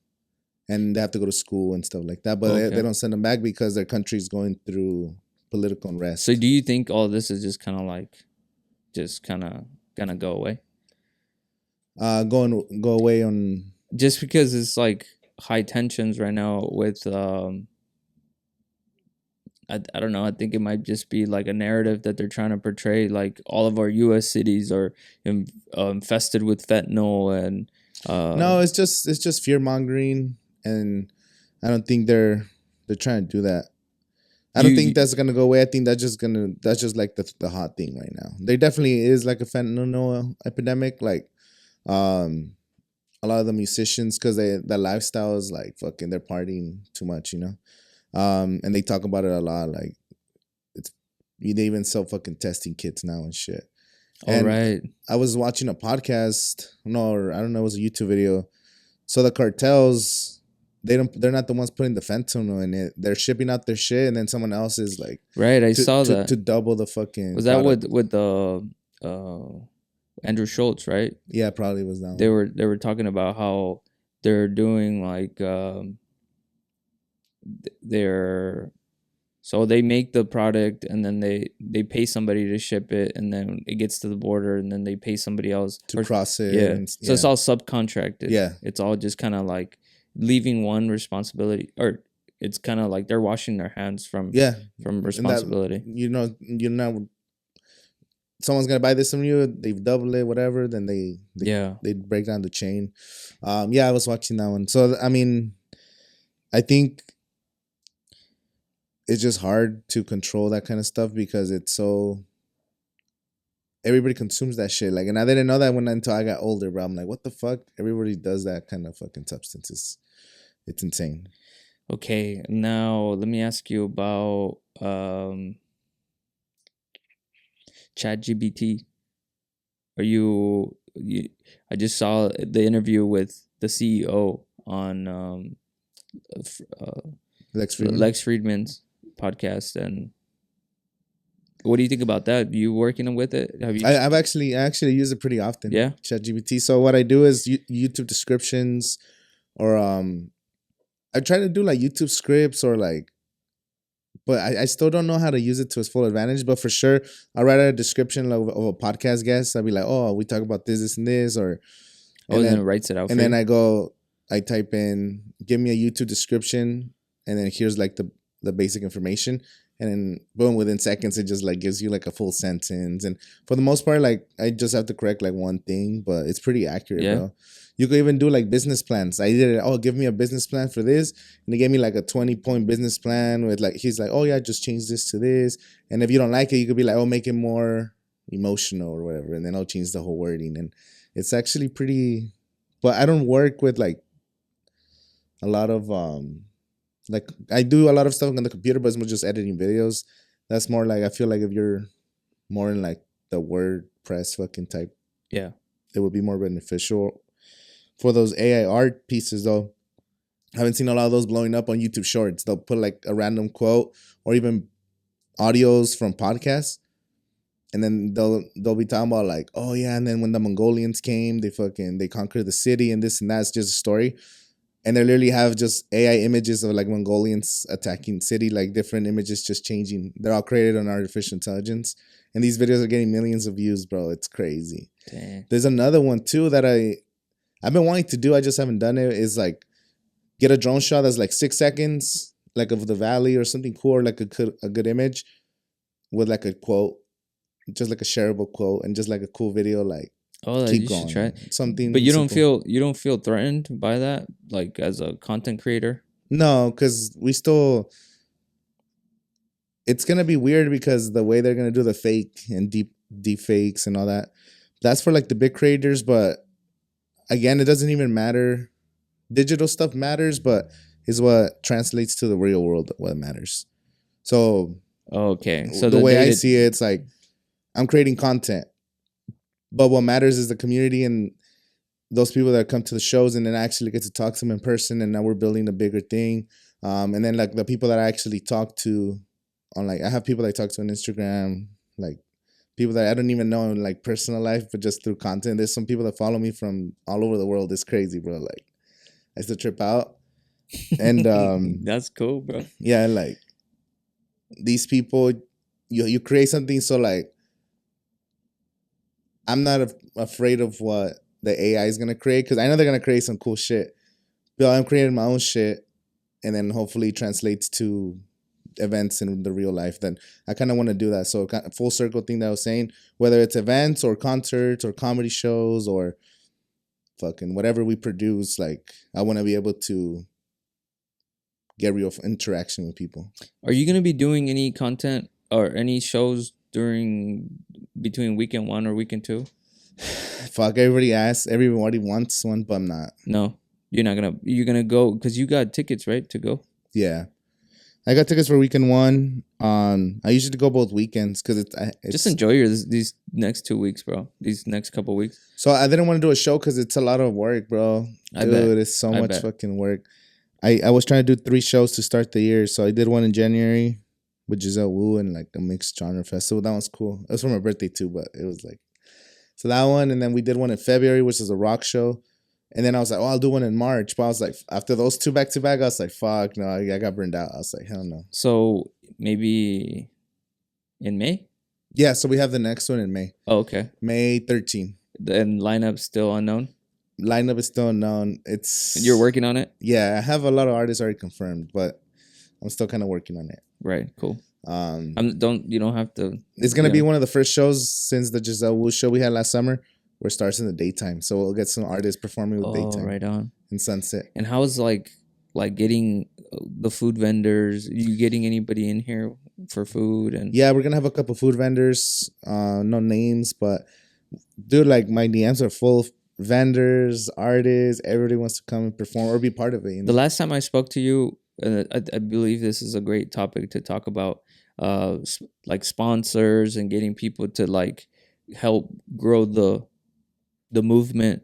And they have to go to school and stuff like that. But they don't send them back because their country's going through political unrest. So do you think all this is just kind of like, just kind of gonna go away? Go away on... Just because it's like high tensions right now with... I don't know. I think it might just be like a narrative that they're trying to portray. Like all of our U.S. cities are infested with fentanyl, and no, it's just fear mongering, and I don't think they're trying to do that. I don't think that's gonna go away. I think that's just like the hot thing right now. There definitely is like a fentanyl epidemic. Like a lot of the musicians, because their lifestyle is like fucking, they're partying too much, you know. And they talk about it a lot. Like they even sell fucking testing kits now and shit. All right. I was watching a podcast, or I don't know, it was a YouTube video. So the cartels, they're not the ones putting the fentanyl in it. They're shipping out their shit, and then someone else is like, right. I saw that to double the fucking. Was that with the Andrew Schultz, right? Yeah, probably was that. They were talking about how they're doing like so they make the product and then they pay somebody to ship it, and then it gets to the border, and then they pay somebody else to cross it. Yeah. So it's all subcontracted. Yeah. It's all just kind of like leaving one responsibility, or it's kind of like they're washing their hands from responsibility. That, someone's gonna buy this from you, they've doubled it, whatever, then they break down the chain. I was watching that one. So I mean, I think it's just hard to control that kind of stuff because it's so everybody consumes that shit. Like, and I didn't know that until I got older, bro. I'm like, what the fuck? Everybody does that kind of fucking substances. It's insane. Okay, now let me ask you about ChatGPT. I just saw the interview with the CEO on Lex Friedman's podcast, and what do you think about that? You working with it? Have you? I actually use it pretty often. Yeah, ChatGPT. So what I do is YouTube descriptions, or I try to do like YouTube scripts or like, but I still don't know how to use it to its full advantage. But for sure, I'll write a description of a podcast guest. I'll be like, oh, we talk about this, and this, or and then it writes it out. And then I type in, give me a YouTube description, and then here's like the basic information. And then boom, within seconds, it just like gives you like a full sentence. And for the most part, like I just have to correct like one thing, but it's pretty accurate, bro. You could even do like business plans. I did it. Oh, give me a business plan for this. And they gave me like a 20-point business plan with like, he's like, oh yeah, just change this to this. And if you don't like it, you could be like, oh, make it more emotional or whatever. And then I'll change the whole wording. And it's actually pretty, but I don't work with like a lot of, like I do a lot of stuff on the computer, but it's more just editing videos. That's more like, I feel like if you're more in like the WordPress fucking type, it would be more beneficial. For those AI art pieces, though, I haven't seen a lot of those blowing up on YouTube Shorts. They'll put like a random quote or even audios from podcasts, and then they'll be talking about like, oh yeah, and then when the Mongolians came, they conquered the city and this and that's just a story. And they literally have just AI images of like Mongolians attacking city, like different images just changing. They're all created on artificial intelligence. And these videos are getting millions of views, bro. It's crazy. Dang. There's another one too that I've been wanting to do. I just haven't done it. Is like get a drone shot that's like 6 seconds, like of the valley or something cool, or like a good image with like a quote, just like a shareable quote, and just like a cool video, like. Oh, keep you going. Should try. Something, but you don't feel threatened by that, like as a content creator? No, because it's gonna be weird because the way they're gonna do the fake and deep fakes and all that, that's for like the big creators. But again, it doesn't even matter. Digital stuff matters, but is what translates to the real world what matters. So okay, so the way I see it, it's like I'm creating content. But what matters is the community and those people that come to the shows, and then I actually get to talk to them in person. And now we're building a bigger thing. And then like the people that I actually talk to on like, I have people that I talk to on Instagram, like people that I don't even know in like personal life, but just through content. There's some people that follow me from all over the world. It's crazy, bro. Like I used to trip out. And that's cool, bro. Yeah, like these people, you create something so like, I'm not afraid of what the AI is going to create because I know they're going to create some cool shit. But I'm creating my own shit and then hopefully translates to events in the real life. Then I kind of want to do that. So kind of full circle thing that I was saying, whether it's events or concerts or comedy shows or fucking whatever we produce, like I want to be able to get real interaction with people. Are you going to be doing any content or any shows between weekend 1 or weekend 2? Fuck, everybody asks. Everybody wants one, but I'm not. No, you're gonna go because you got tickets, right, to go? Yeah, I got tickets for weekend 1. I usually go both weekends because it's just enjoy these next 2 weeks, bro. These next couple weeks. So I didn't want to do a show because it's a lot of work, bro. Dude, it's so much fucking work. I was trying to do 3 shows to start the year, so I did one in January with Giselle Wu and like a mixed genre festival. That one's cool. It was for my birthday too, but it was like, so that one. And then we did one in February, which is a rock show. And then I was like, oh, I'll do one in March. But I was like, after those 2 back to back, I was like, fuck, no, I got burned out. I was like, hell no. So maybe in May? Yeah, so we have the next one in May. Oh, okay. May 13. And lineup still unknown? Lineup is still unknown. You're working on it? Yeah, I have a lot of artists already confirmed, but I'm still kind of working on it. Right. Cool. You don't have to. It's gonna be one of the first shows since the Giselle Wu show we had last summer, where it starts in the daytime. So we'll get some artists performing with daytime. Right on. In sunset. And how is like getting the food vendors? Are you getting anybody in here for food? And yeah, we're gonna have a couple food vendors. No names, but dude, like my DMs are full of vendors, artists. Everybody wants to come and perform or be part of it. You know? The last time I spoke to you, I believe this is a great topic to talk about. Like sponsors and getting people to like help grow the movement.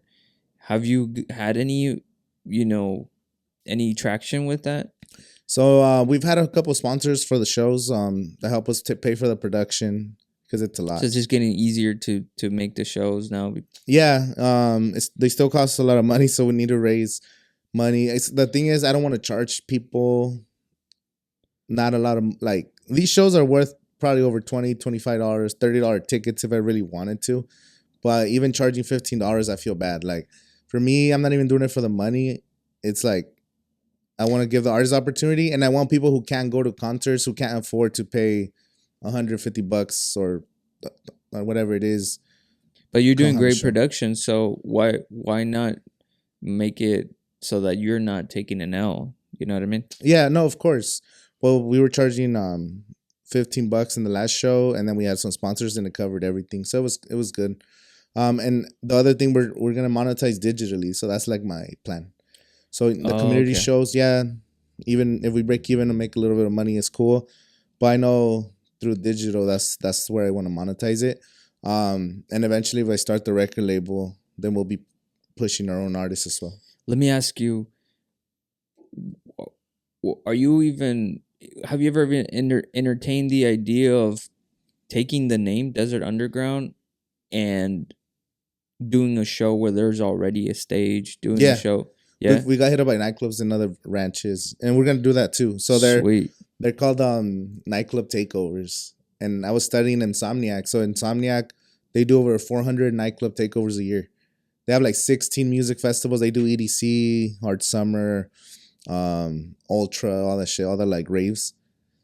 Have you had any, any traction with that? So we've had a couple sponsors for the shows that help us pay for the production because it's a lot. So it's just getting easier to make the shows now. Yeah, they still cost a lot of money, so we need to raise money. The thing is, I don't want to charge people not a lot of, like, these shows are worth probably over $20, $25, $30 tickets if I really wanted to. But even charging $15, I feel bad. Like, for me, I'm not even doing it for the money. It's like, I want to give the artists opportunity, and I want people who can't go to concerts, who can't afford to pay $150 or whatever it is. But you're doing great production, so why not make it so that you're not taking an L? You know what I mean? Yeah, no, of course. Well, we were charging $15 in the last show, and then we had some sponsors, and it covered everything, so it was good. And the other thing, we're gonna monetize digitally, so that's like my plan. So the community shows, yeah, even if we break even and make a little bit of money, it's cool. But I know through digital, that's where I want to monetize it. And eventually, if I start the record label, then we'll be pushing our own artists as well. Let me ask you: have you ever entertained the idea of taking the name Desert Underground and doing a show where there's already a stage, doing a show? Yeah, we got hit up by nightclubs and other ranches, and we're gonna do that too. So they're called nightclub takeovers. And I was studying Insomniac. So Insomniac, they do over 400 nightclub takeovers a year. They have like 16 music festivals. They do EDC, Hard Summer, Ultra, all that shit, all the like raves.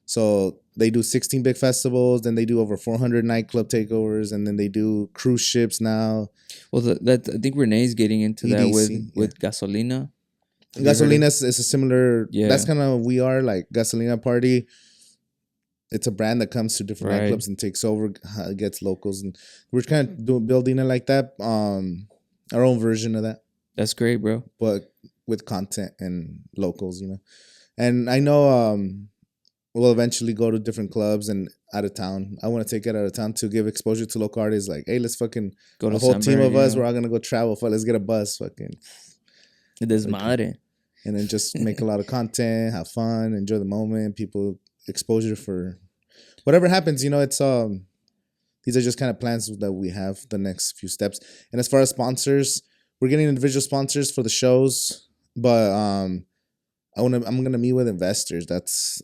So they do 16 big festivals, then they do over 400 nightclub takeovers, and then they do cruise ships now. Well, I think Renee's getting into EDC, that with Gasolina. Gasolina is a similar. Yeah. That's kind of we are like Gasolina Party. It's a brand that comes to different nightclubs and takes over, gets locals, and we're kind of building it like that. Our own version of that. That's great, bro. But with content and locals, And I know we'll eventually go to different clubs and out of town. I want to take it out of town to give exposure to local artists. Like, hey, let's fucking go to a whole team of us. We're all gonna go travel. Let's get a bus. Fucking. Desmadre. And then just make a lot of content, have fun, enjoy the moment. People exposure for whatever happens. It's these are just kind of plans that we have the next few steps. And as far as sponsors, we're getting individual sponsors for the shows, but I'm gonna meet with investors.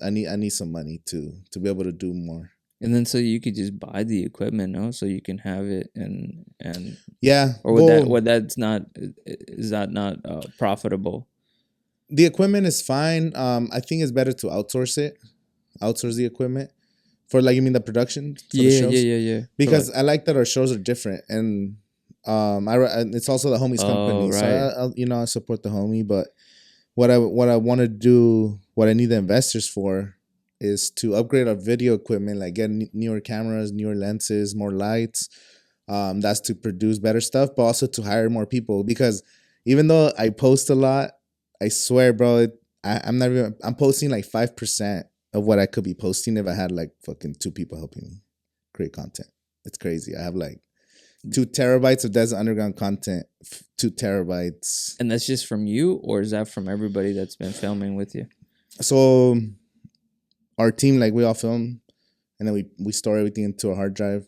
I need some money to be able to do more. And then so you could just buy the equipment, no? So you can have it and yeah. Or is that not profitable? The equipment is fine. I think it's better to outsource the equipment for, like, you mean the production for the shows? Yeah. Because I like that our shows are different, and it's also the homie's company, so I support the homie. But what I want to do, what I need the investors for, is to upgrade our video equipment, like get newer cameras, newer lenses, more lights. That's to produce better stuff, but also to hire more people. Because even though I post a lot, I swear, bro, I'm posting like 5% of what I could be posting if I had like fucking 2 people helping me create content. It's crazy. I have like 2 terabytes of Desert Underground content, 2 terabytes. And that's just from you, or is that from everybody that's been filming with you? So our team, like, we all film, and then we store everything into a hard drive.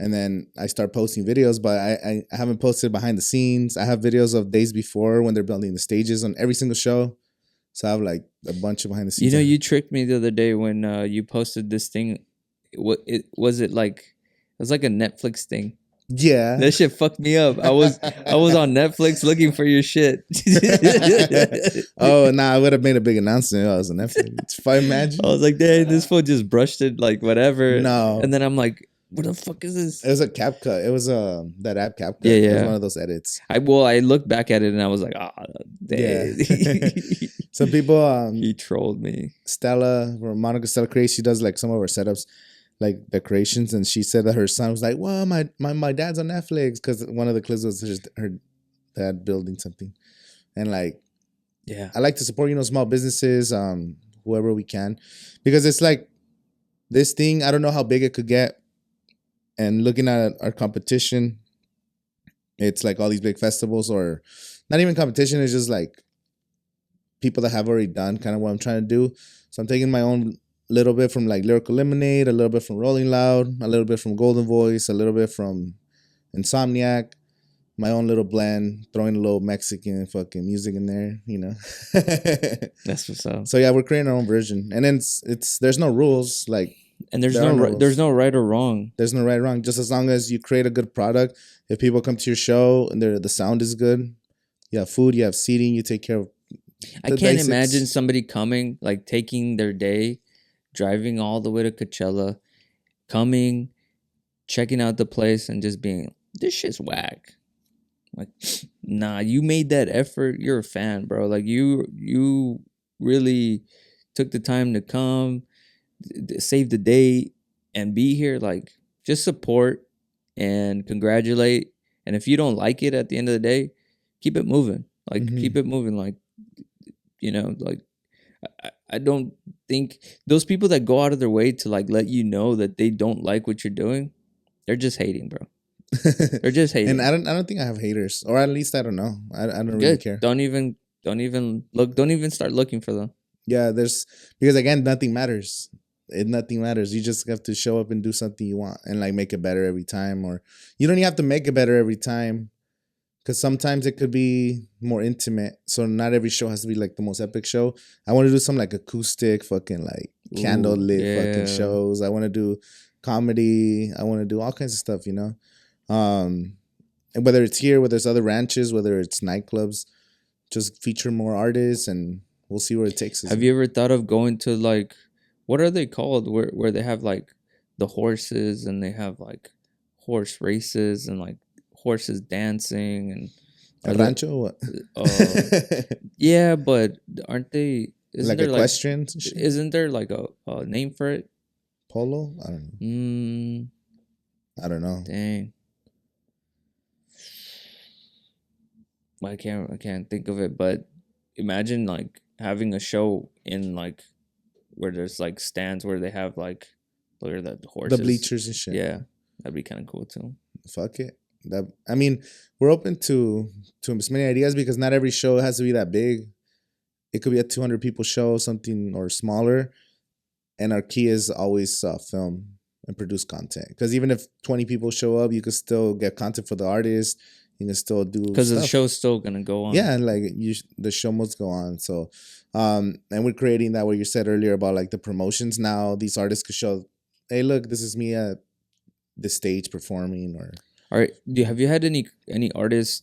And then I start posting videos, but I haven't posted behind the scenes. I have videos of days before when they're building the stages on every single show. So I have like a bunch of behind the scenes. You tricked me the other day when you posted this thing. It was like a Netflix thing. Yeah. That shit fucked me up. I was on Netflix looking for your shit. Oh, nah, I would have made a big announcement if I was on Netflix. If I imagine. I was like, dang, this fool just brushed it like whatever. No. And then I'm like, what the fuck is this? It was a CapCut. It was that app CapCut. Yeah, yeah. It was one of those edits. I looked back at it and I was like, dang. Yeah. Some people he trolled me. Stella, or Monica Stella Creates, she does like some of her setups, like decorations, and she said that her son was like, well, my dad's on Netflix, because one of the clips was her dad building something. And like, yeah, I like to support, small businesses, whoever we can, because it's like this thing, I don't know how big it could get. And looking at our competition, it's like all these big festivals, or not even competition, it's just like people that have already done kind of what I'm trying to do. So I'm taking my own little bit from like Lyrical Lemonade, a little bit from Rolling Loud, a little bit from Golden Voice, a little bit from Insomniac, my own little blend, throwing a little Mexican fucking music in there, That's what's up. So yeah, we're creating our own version, and then there's no rules, like, and there's no right or wrong. There's no right or wrong. Just as long as you create a good product, if people come to your show and the sound is good, you have food, you have seating, you take care of. I can't imagine somebody coming, like taking their day, driving all the way to Coachella, coming, checking out the place, and just being, this shit's whack. Like, nah, you made that effort. You're a fan, bro. Like, you really took the time to come, save the day, and be here. Like, just support and congratulate. And if you don't like it at the end of the day, keep it moving. Like, keep it moving. Like, like, I don't think those people that go out of their way to like let you know that they don't like what you're doing, they're just hating, bro. They're just hating. And I don't think I have haters, or at least I don't know. I don't really care. Don't even look. Don't even start looking for them. Yeah, because again, nothing matters. Nothing matters. You just have to show up and do something you want, and like make it better every time. Or you don't even have to make it better every time, because sometimes it could be more intimate. So not every show has to be like the most epic show. I want to do some like acoustic, fucking like candle lit fucking shows. I want to do comedy. I want to do all kinds of stuff, and whether it's here, whether it's other ranches, whether it's nightclubs, just feature more artists, and we'll see where it takes us. Have you ever thought of going to like, what are they called? Where they have like the horses, and they have like horse races, and like horses dancing, and a rancho? What? Yeah, but aren't they? Isn't like equestrian? Isn't there like a name for it? Polo? I don't know. I don't know. Dang. I can't think of it, but imagine like having a show in like where there's like stands where they have like, look at the horses, the bleachers and shit. Yeah, that'd be kind of cool too. Fuck it. I mean, we're open to as many ideas, because not every show has to be that big. It could be a 200 people show, something, or smaller. And our key is always film and produce content. Because even if 20 people show up, you could still get content for the artist. You can still do, because the show's still gonna go on. Yeah, and like the show must go on. So, and we're creating that, what you said earlier about like the promotions. Now these artists could show, hey, look, this is me at the stage performing. Or all right, have you had any artists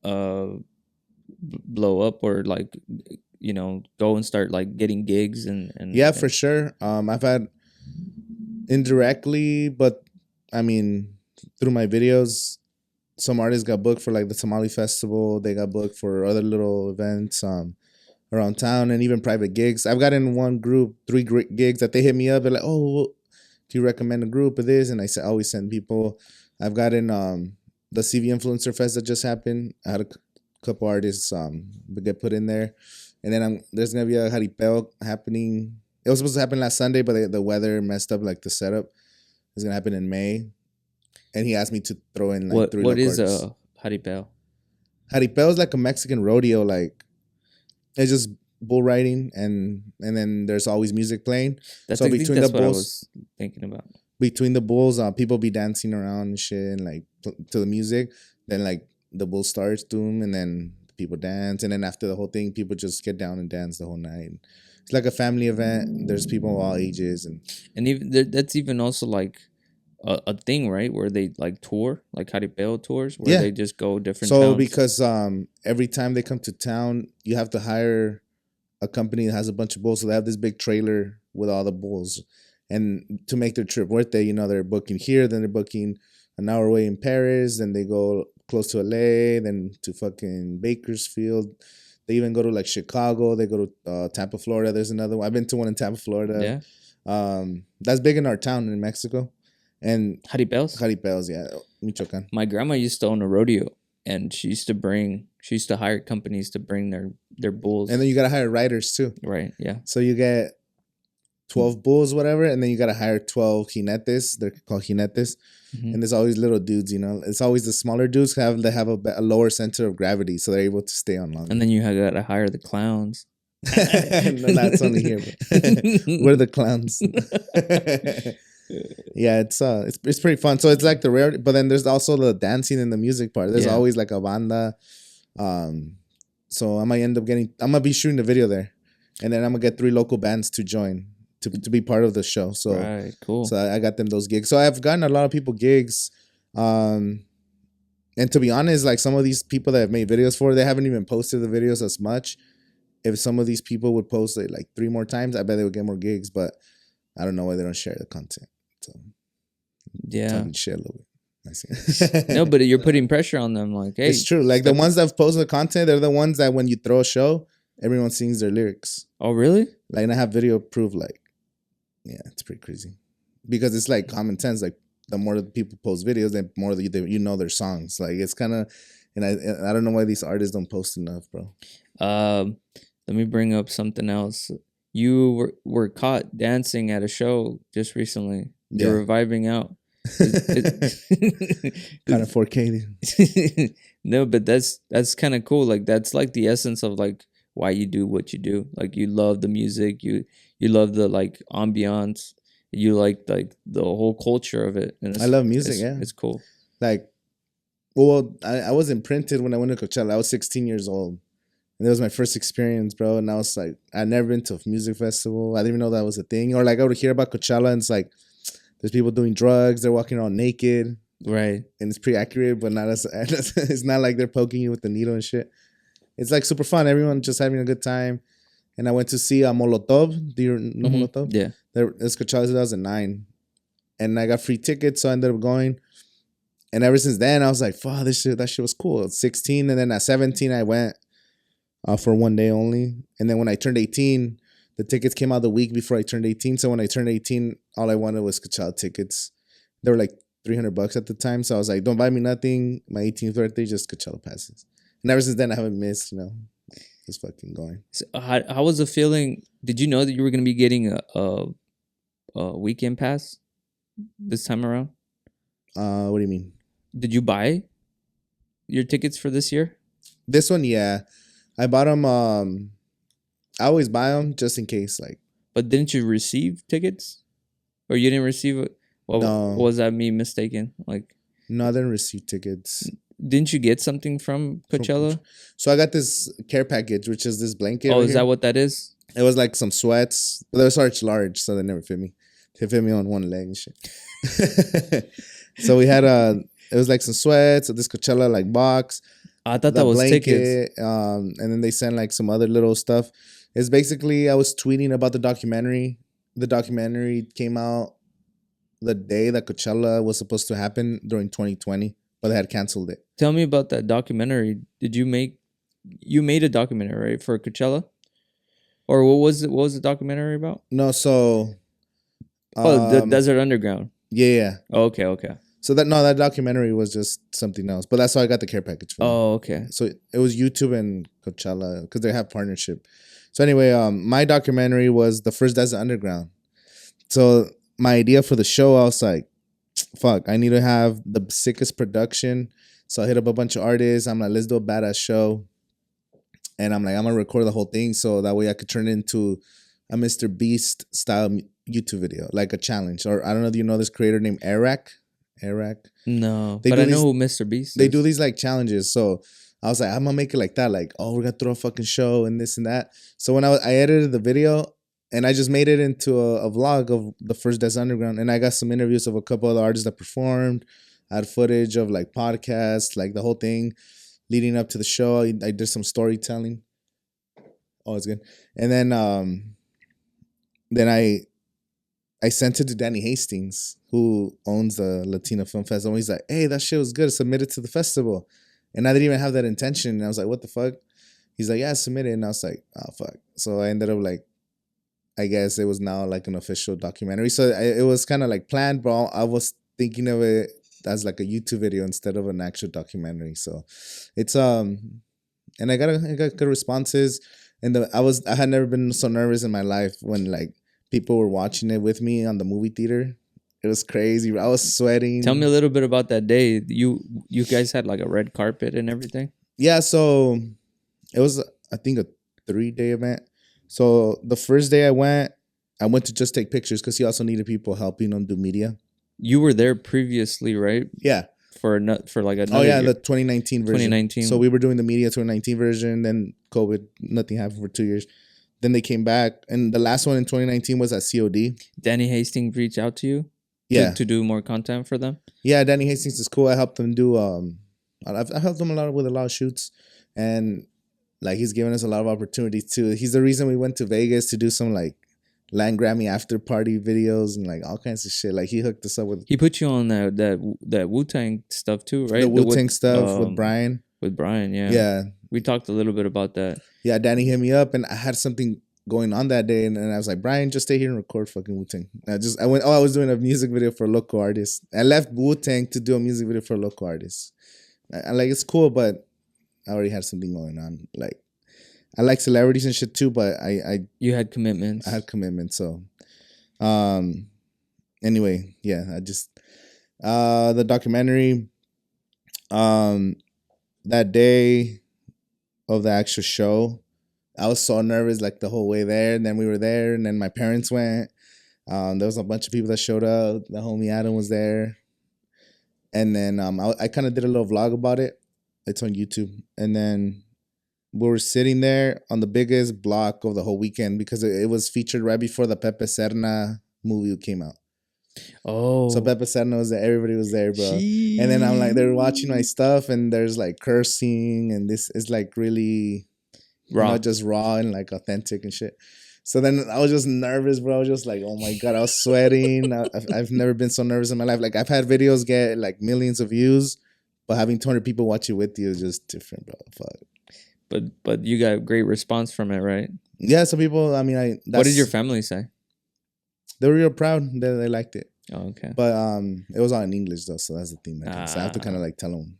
blow up, or like go and start like getting gigs and yeah, for sure. I've had indirectly, but I mean through my videos, some artists got booked for like the Tamale Festival. They got booked for other little events around town, and even private gigs. I've gotten one group 3 great gigs that they hit me up. They're like, "Oh, do you recommend a group of this?" And I always send people. I've gotten the CV Influencer Fest that just happened. I had a couple artists get put in there, and then there's gonna be a jaripeo happening. It was supposed to happen last Sunday, but the weather messed up like the setup. It's gonna happen in May. And he asked me to throw in like 3 What is a jaripeo? Jaripeo is like a Mexican rodeo. Like, it's just bull riding, and then there's always music playing. So between the bulls, what I was thinking about. Between the bulls, people be dancing around and shit, and like to the music. Then like the bull starts to them, and then people dance, and then after the whole thing, people just get down and dance the whole night. It's like a family event. There's people of all ages, and even that's even also like a thing, right? Where they like tour, like Jaripeo tours, where they just go different towns. So because every time they come to town, you have to hire a company that has a bunch of bulls. So they have this big trailer with all the bulls. And to make their trip worth it, they're booking here, then they're booking an hour away in Paris, then they go close to LA, then to fucking Bakersfield. They even go to like Chicago. They go to Tampa, Florida. There's another one. I've been to one in Tampa, Florida. Yeah. That's big in our town in Mexico. And Jaripeos, yeah, Michoacan. My grandma used to own a rodeo, and she used to hire companies to bring their bulls. And then you gotta hire riders too. Right. Yeah. So you get 12 bulls, whatever, and then you gotta hire 12 jinetes. They're called jinetes. Mm-hmm. And there's always little dudes, It's always the smaller dudes have a lower center of gravity, so they're able to stay on longer. And then you gotta hire the clowns. No, that's only here. We're the clowns. Yeah, it's pretty fun. So it's like the rare, but then there's also the dancing and the music part. There's always like a banda. So I might end up I'm gonna be shooting the video there, and then I'm gonna get 3 local bands to join to be part of the show. So right, cool. So I got them those gigs. So I've gotten a lot of people gigs, and to be honest, like some of these people that I've made videos for, they haven't even posted the videos as much. If some of these people would post it like 3 more times, I bet they would get more gigs. But I don't know why they don't share the content. So yeah, share a little bit. No, but you're putting pressure on them. Like, hey, it's true. Like the ones that have posted the content, they're the ones that when you throw a show, everyone sings their lyrics. Oh, really? Like, and I have video proof. Like, yeah, it's pretty crazy because it's like common sense. Like, the more that people post videos, the more that their songs. Like, it's kind of, and I don't know why these artists don't post enough, bro. Let me bring up something else. You were caught dancing at a show just recently. You were vibing out. Kind of 4K. No, but that's kind of cool. Like that's like the essence of like why you do what you do. Like you love the music, you love the like ambiance, you like the whole culture of it. And I love music. It's cool. Like, well, I was imprinted when I went to Coachella. I was 16 years old. And that was my first experience, bro. And I was like, I'd never been to a music festival. I didn't even know that was a thing. Or like I would hear about Coachella and it's like, there's people doing drugs. They're walking around naked. Right. And it's pretty accurate, but not as it's not like they're poking you with the needle and shit. It's like super fun. Everyone just having a good time. And I went to see Molotov. Do you know Molotov? Yeah. It's Coachella 2009. And I got free tickets, so I ended up going. And ever since then, I was like, fuck, that shit was cool. At 16, and then at 17, I went for one day only. And then when I turned 18, the tickets came out the week before I turned 18. So when I turned 18, all I wanted was Coachella tickets. They were like $300 at the time. So I was like, don't buy me nothing. My 18th birthday, just Coachella passes. And ever since then, I haven't missed, just fucking going. So how was the feeling? Did you know that you were going to be getting a weekend pass this time around? What do you mean? Did you buy your tickets for this year? This one, yeah. I bought them. I always buy them just in case, like. But didn't you receive tickets, or you didn't receive it? Well, no. Was that me mistaken? Like, no, I didn't receive tickets. Didn't you get something from Coachella? So I got this care package, which is this blanket. Oh, is that what that is? It was like some sweats. But they were large, so they never fit me. They fit me on one leg and shit. So we had it was like some sweats, this Coachella like box. I thought that was blanket, tickets. And then they sent like some other little stuff. It's basically, I was tweeting about the documentary. The documentary came out the day that Coachella was supposed to happen during 2020, but they had canceled it. Tell me about that documentary. Did you made a documentary, right, for Coachella? Or what was the documentary about? No, so the Desert Underground. Yeah. Oh, okay. So that documentary was just something else. But that's how I got the care package for. Oh, okay. So it was YouTube and Coachella because they have partnership. So anyway, my documentary was the first Desert Underground. So my idea for the show, I was like, fuck, I need to have the sickest production. So I hit up a bunch of artists. I'm like, let's do a badass show. And I'm like, I'm going to record the whole thing so that way I could turn it into a Mr. Beast style YouTube video, like a challenge. Or I don't know if you know this creator named Eric. No, but I know who Mr. Beast is. They do these like challenges. So I was like, I'm going to make it like that. Like, oh, we're going to throw a fucking show and this and that. So when I edited the video and I just made it into a vlog of the first Death Underground, and I got some interviews of a couple of the artists that performed. I had footage of like podcasts, like the whole thing leading up to the show. I did some storytelling. Oh, it's good. And then I sent it to Danny Hastings, who owns the Latino Film Festival. He's like, hey, that shit was good. Submit it to the festival. And I didn't even have that intention. And I was like, what the fuck? He's like, yeah, submit it. And I was like, oh, fuck. So I ended up like, I guess it was now like an official documentary. So it was kind of like planned, but I was thinking of it as like a YouTube video instead of an actual documentary. So it's, and I got good responses. And I had never been so nervous in my life when like people were watching it with me on the movie theater. It was crazy. I was sweating. Tell me a little bit about that day. You guys had like a red carpet and everything? Yeah, so it was, I think, a 3-day event. So the first day I went to just take pictures because he also needed people helping him do media. You were there previously, right? Yeah. For like another Oh yeah, year. the 2019 version. 2019. So we were doing the media 2019 version. Then COVID, nothing happened for 2 years. Then they came back, and the last one in 2019 was at COD. Danny Hastings reached out to you, to do more content for them. Yeah, Danny Hastings is cool. I helped him do. I've helped him with a lot of shoots, and like he's given us a lot of opportunities too. He's the reason we went to Vegas to do some like Land Grammy after party videos and like all kinds of shit. Like he hooked us up with. He put you on that Wu-Tang stuff too, right? The Wu-Tang stuff with Brian. With Brian, yeah. Yeah. We talked a little bit about that. Yeah, Danny hit me up, and I had something going on that day, and I was like, Brian, just stay here and record fucking Wu-Tang. I was doing a music video for a local artist. I left Wu-Tang to do a music video for a local artist. I like, it's cool, but I already had something going on. Like, I like celebrities and shit too, but you had commitments. I had commitments, so anyway, yeah, I just the documentary that day of the actual show, I was so nervous like the whole way there, and then we were there, and then my parents went. There was a bunch of people that showed up. The homie Adam was there, and then I kind of did a little vlog about it. It's on YouTube, and then we were sitting there on the biggest block of the whole weekend because it was featured right before the Pepe Serna movie came out. Oh, so Pepe Serna was there. Everybody was there, bro. Jeez. And then I'm like, they're watching my stuff, and there's like cursing, and this is like really raw, not just raw and like authentic and shit. So then I was just nervous, bro. I was just like, oh my God, I was sweating. I've never been so nervous in my life. Like I've had videos get like millions of views, but having 200 people watch it with you is just different, bro. Fuck. But you got great response from it, right? Yeah, some people, I mean, what did your family say? They were real proud that they liked it. Oh, okay. But it was all in English though, so that's the thing. So I have to kind of like tell them,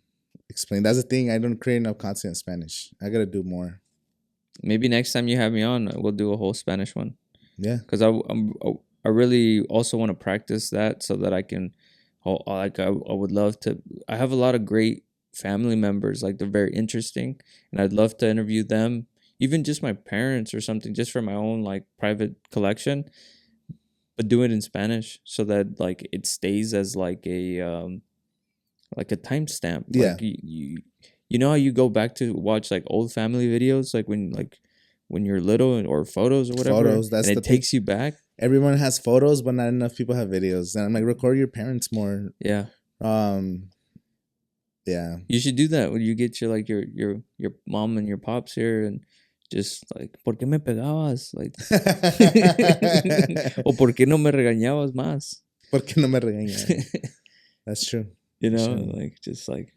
explain. That's the thing. I don't create enough content in Spanish. I gotta do more. Maybe next time you have me on, we'll do a whole Spanish one. Yeah. Because I really also want to practice that so that I can, like I would love to. I have a lot of great family members, like they're very interesting, and I'd love to interview them, even just my parents or something, just for my own like private collection, but do it in Spanish so that like it stays as like a timestamp. Yeah. Like you know how you go back to watch like old family videos, like when you're little, or photos or whatever. Photos, that's and it takes you back. Everyone has photos, but not enough people have videos. And I'm like, record your parents more. Yeah. Yeah. You should do that when you get your mom and your pops here, and just like, ¿por qué me pegabas? Like, o ¿por qué no me regañabas más? ¿Por qué no me regañabas? That's true. You know, like just like,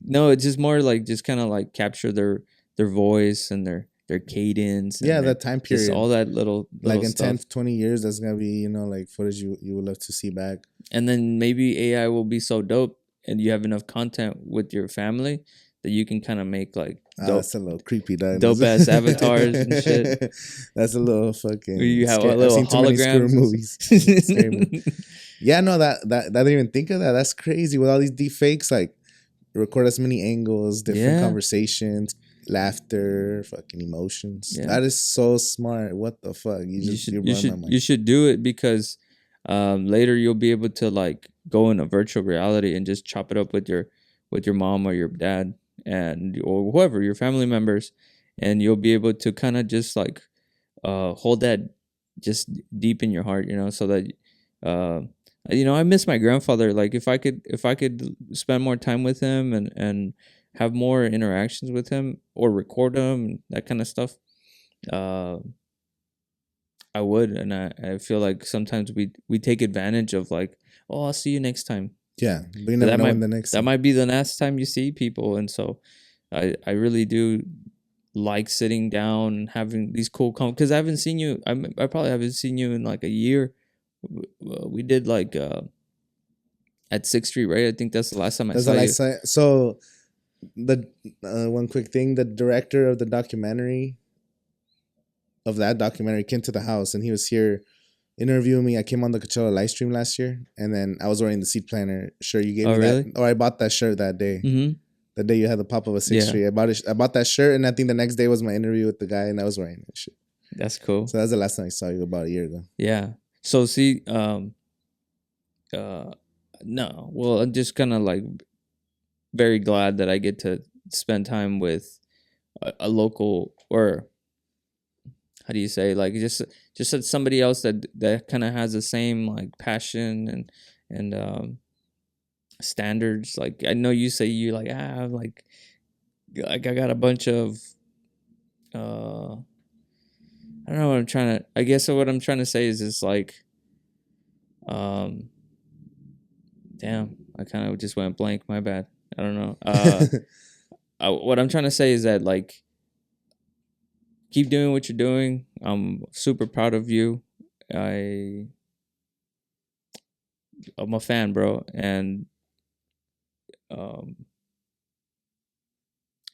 no, it's just more like just kind of like capture their voice and their cadence. And that time period. All that little like in stuff. 10, 20 years, that's going to be, like footage you would love to see back. And then maybe AI will be so dope and you have enough content with your family that you can kind of make like dope, that's a little creepy, dog. Dope ass avatars and shit. That's a little fucking. You have a little holograms. Movies. Yeah, no, that I didn't even think of that. That's crazy with all these deep fakes. Like, record as many angles, different conversations, laughter, fucking emotions. Yeah. That is so smart. What the fuck? You should do it because later you'll be able to like go in a virtual reality and just chop it up with your mom or your dad or whoever, your family members, and you'll be able to kind of just like hold that just deep in your heart, so that I miss my grandfather. Like if I could spend more time with him and have more interactions with him or record him, that kind of stuff, I would. And I feel like sometimes we take advantage of like, oh, I'll see you next time. Yeah, but you never know when the next that might be the last time you see people. And so I really do like sitting down and having these cool because I haven't seen you. I probably haven't seen you in like a year. We did like at 6th Street, right? I think that's the last time I saw you. So the one quick thing, the director of that documentary came to the house, and he was here interviewing me. I came on the Coachella live stream last year, and then I was wearing the Seed Planner shirt. You gave me really? that, or I bought that shirt that day. Mm-hmm. The day you had the pop of a 6th Street. I bought that shirt, and I think the next day was my interview with the guy, and I was wearing that shit. That's cool. So that's the last time I saw you, about a year ago. Yeah. So see, no. Well, I'm just kind of like very glad that I get to spend time with a local, or how do you say, like just somebody else that kind of has the same like passion and standards. Like I know you say you like like I got a bunch of I don't know what I'm trying to. I guess what I'm trying to say is just like damn, I kind of just went blank. My bad. I don't know. What I'm trying to say is that like keep doing what you're doing. I'm super proud of you. I'm a fan, bro, and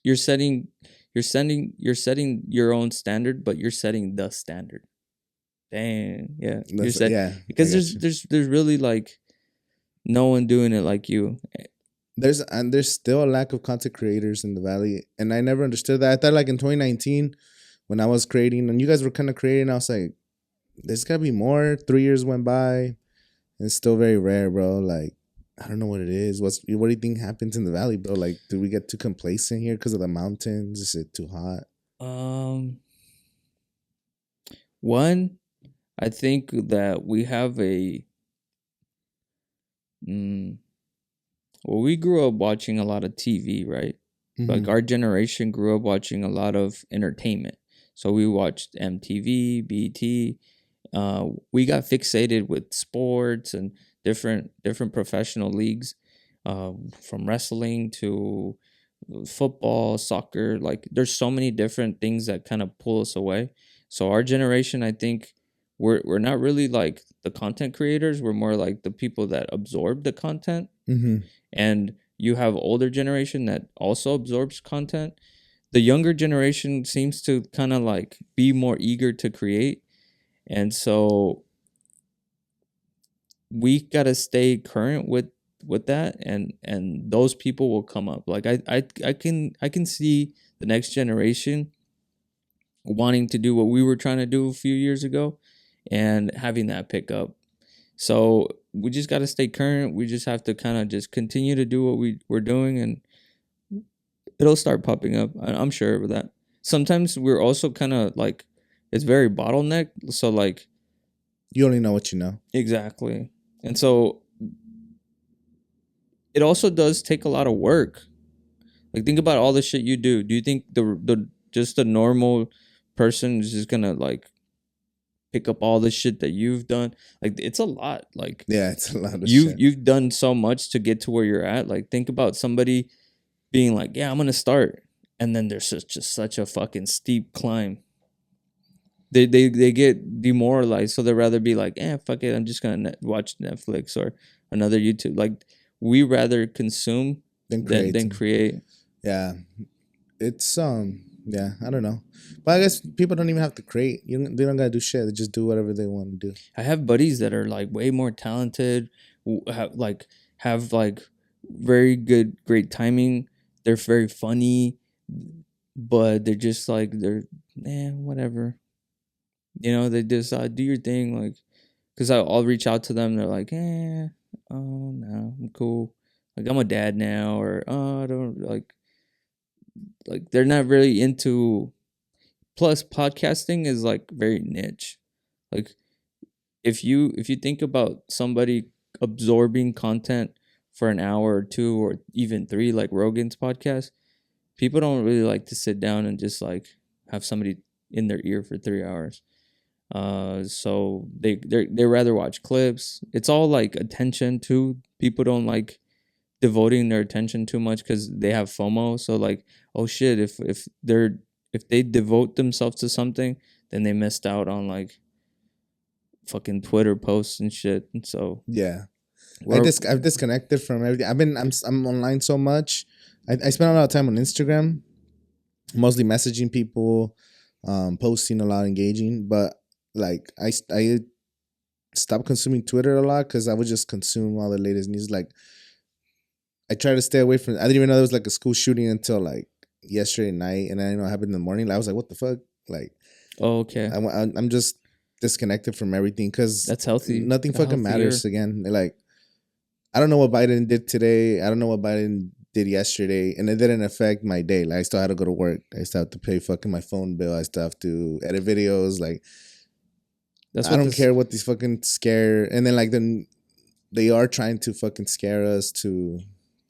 you're setting your own standard, but you're setting the standard. Dang, yeah, because there's really like no one doing it like you. There's still a lack of content creators in the Valley, and I never understood that. I thought like in 2019 when I was creating and you guys were kind of creating, I was like, there's gotta be more. 3 years went by, and it's still very rare, bro. Like I don't know what it is. What do you think happens in the Valley, bro? Like, do we get too complacent here because of the mountains? Is it too hot? One, I think that we have a well, we grew up watching a lot of TV, right? Mm-hmm. Like our generation grew up watching a lot of entertainment. So we watched MTV, BT. We got fixated with sports and different professional leagues, from wrestling to football, soccer. Like there's so many different things that kind of pull us away. So our generation, I think we're not really like the content creators. We're more like the people that absorb the content. Mm-hmm. And you have older generation that also absorbs content. The younger generation seems to kind of like be more eager to create. And so we got to stay current with that, and those people will come up. Like I can see the next generation wanting to do what we were trying to do a few years ago and having that pick up. So we just got to stay current. We just have to kind of just continue to do what we're doing, and it'll start popping up. I'm sure of that. Sometimes we're also kind of like, it's very bottleneck. So like, you only know what you know. Exactly. And so it also does take a lot of work. Like think about all the shit you do. Do you think the just a normal person is just gonna like pick up all the shit that you've done? Like it's a lot. Like yeah, it's a lot of shit. You've done so much to get to where you're at. Like think about somebody being like, yeah, I'm gonna start, and then there's just such a fucking steep climb. They get demoralized, so they'd rather be like, fuck it, I'm just gonna watch Netflix or another YouTube. Like we rather consume than create. Yeah, it's yeah, I don't know, but I guess people don't even have to create. They don't gotta do shit. They just do whatever they want to do. I have buddies that are like way more talented, have very great timing. They're very funny, but they're just like whatever. They just do your thing, like, because I'll reach out to them. They're like, oh no, I'm cool. Like I'm a dad now, or I don't like they're not really into. Plus, podcasting is like very niche. Like if you think about somebody absorbing content for an hour or two or even three, like Rogan's podcast, people don't really like to sit down and just like have somebody in their ear for 3 hours. So they rather watch clips. It's all like attention too. People don't like devoting their attention too much because they have FOMO. So like, oh shit, if they devote themselves to something, then they missed out on like fucking Twitter posts and shit. And so yeah, I've disconnected from everything. I'm online so much. I spend a lot of time on Instagram, mostly messaging people, posting a lot, engaging. But like I stopped consuming Twitter a lot because I would just consume all the latest news. Like I try to stay away from. I didn't even know there was like a school shooting until like yesterday night, and I didn't know it happened in the morning. Like, I was like, what the fuck? Like, oh, okay, I'm just disconnected from everything because that's healthy. Nothing fucking matters again. Like, I don't know what Biden did today. I don't know what Biden did yesterday, and it didn't affect my day. Like, I still had to go to work. I still have to pay fucking my phone bill. I still have to edit videos. Like, I don't care what these fucking scare. And then like they are trying to fucking scare us to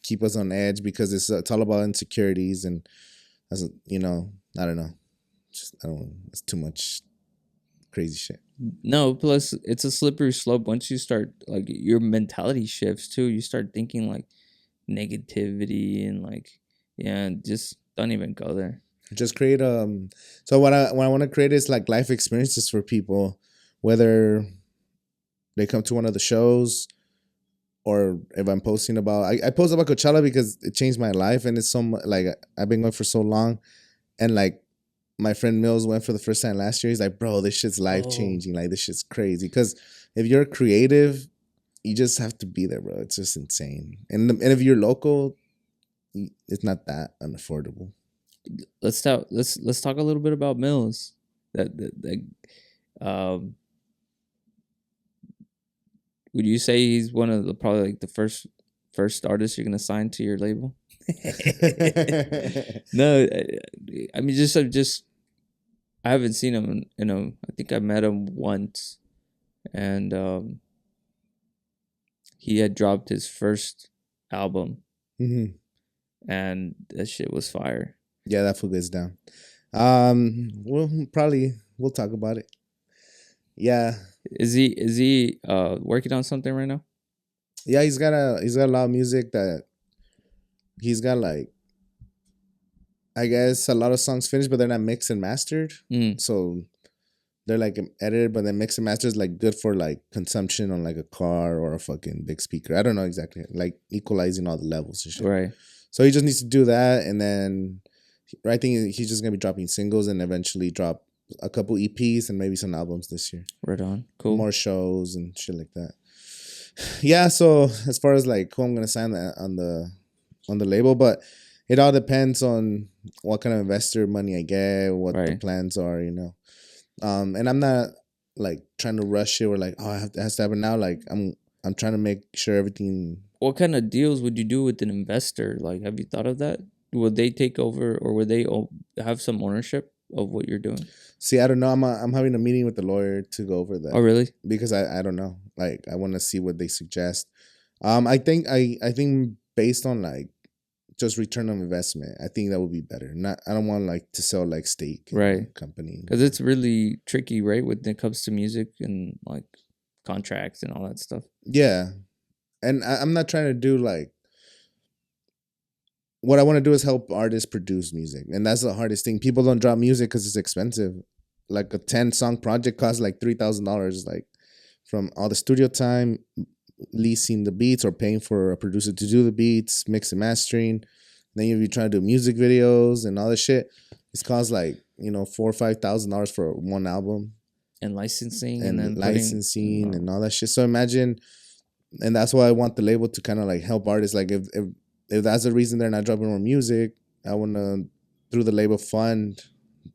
keep us on edge because it's all about insecurities and as you know, I don't know. It's too much crazy shit. No, plus it's a slippery slope. Once you start, like, your mentality shifts too. You start thinking like negativity and like, yeah, just don't even go there. Just create so what I want to create is like life experiences for people, whether they come to one of the shows or if I'm posting about I post about Coachella because it changed my life, and it's so like I've been going for so long, and like my friend Mills went for the first time last year. He's like, bro, this shit's life changing. Like, this shit's crazy. Because if you're creative, you just have to be there, bro. It's just insane. And if you're local, it's not that unaffordable. Let's talk a little bit about Mills. Would you say he's one of the probably like the first artists you're gonna sign to your label? No, I mean just I haven't seen him I think I met him once, and he had dropped his first album, and that shit was fire. Yeah, that fool gets down. We'll talk about it. Yeah. Is he working on something right now? Yeah, he's got a lot of music that he's got, like, I guess a lot of songs finished, but they're not mixed and mastered. So they're like edited, but then mixed and mastered is like good for like consumption on like a car or a fucking big speaker. I don't know exactly, like equalizing all the levels and shit. Right. So he just needs to do that, and then I think he's just gonna be dropping singles and eventually drop a couple EPs and maybe some albums this year. Right on. Cool. More shows and shit like that. Yeah. So as far as like who I'm gonna sign on the label, but it all depends on what kind of investor money I get, what the plans are, you know. And I'm not like trying to rush it or like, oh, it has to happen now. Like I'm trying to make sure everything. What kind of deals would you do with an investor? Like, have you thought of that? Would they take over, or would they have some ownership of what you're doing? See, I don't know. I'm having a meeting with the lawyer to go over that. Oh, really? Because I don't know. Like, I want to see what they suggest. I think based on like just return on investment, I think that would be better. I don't want like to sell like stake company, because it's really tricky, right, when it comes to music and like contracts and all that stuff. Yeah, and I'm not trying to do like. What I want to do is help artists produce music, and that's the hardest thing. People don't drop music because it's expensive. Like a 10-song project costs like $3,000, like from all the studio time, leasing the beats or paying for a producer to do the beats, mix and mastering. Then if you try to do music videos and all this shit, it's costs like $4,000 or $5,000 for one album, and licensing and then licensing and all that shit. So imagine, and that's why I want the label to kind of like help artists. Like if that's the reason they're not dropping more music, I want to, through the label, fund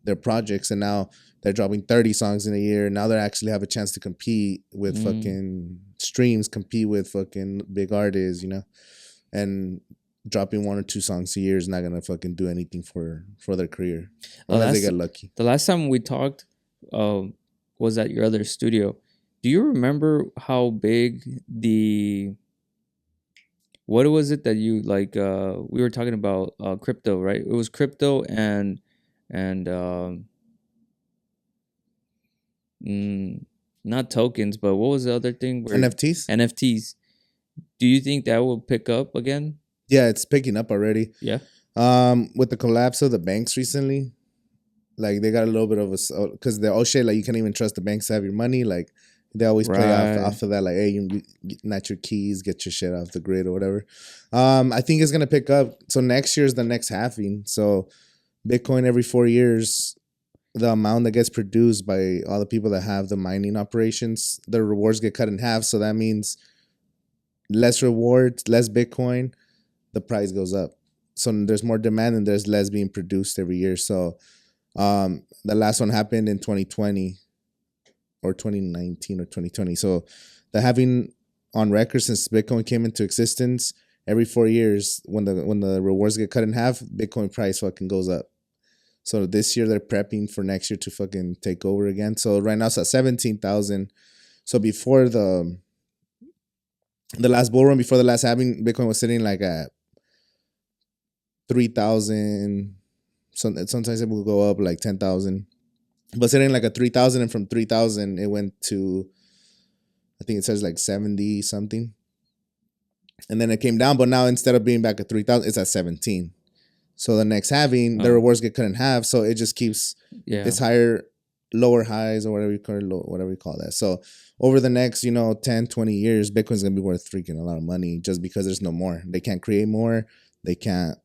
their projects. And now they're dropping 30 songs in a year. Now they actually have a chance to compete with fucking streams, compete with fucking big artists, you know? And dropping 1 or 2 songs a year is not going to fucking do anything for their career. Unless they get lucky. The last time we talked, was at your other studio. Do you remember how big what was it that you like? We were talking about crypto, right? It was crypto and mm, not tokens, but what was the other thing? Where NFTs. NFTs. Do you think that will pick up again? Yeah, it's picking up already. Yeah. With the collapse of the banks recently, like they got a little bit of a because they're shit. Like you can't even trust the banks to have your money. Like they always play off of that. Like, hey, you not your keys, get your shit off the grid or whatever. I think it's gonna pick up. So next year's the next halving. So Bitcoin every 4 years, the amount that gets produced by all the people that have the mining operations, the rewards get cut in half. So that means less rewards, less Bitcoin, the price goes up. So there's more demand and there's less being produced every year. So the last one happened in 2020 or 2019 or 2020. So the having on record since Bitcoin came into existence, every 4 years when the rewards get cut in half, Bitcoin price fucking goes up. So this year they're prepping for next year to fucking take over again. So right now it's at 17,000. So before the last bull run, before the last halving, Bitcoin was sitting like at 3,000. Sometimes it will go up like 10,000, but sitting like at 3,000, and from 3,000 it went to, I think it says like 70 something, and then it came down. But now instead of being back at 3,000, it's at 17. So the next halving, the rewards get cut in half. So it just keeps it's higher, lower highs or whatever you call that. So over the next 10, 20 years, Bitcoin's gonna be worth freaking a lot of money just because there's no more. They can't create more. They can't.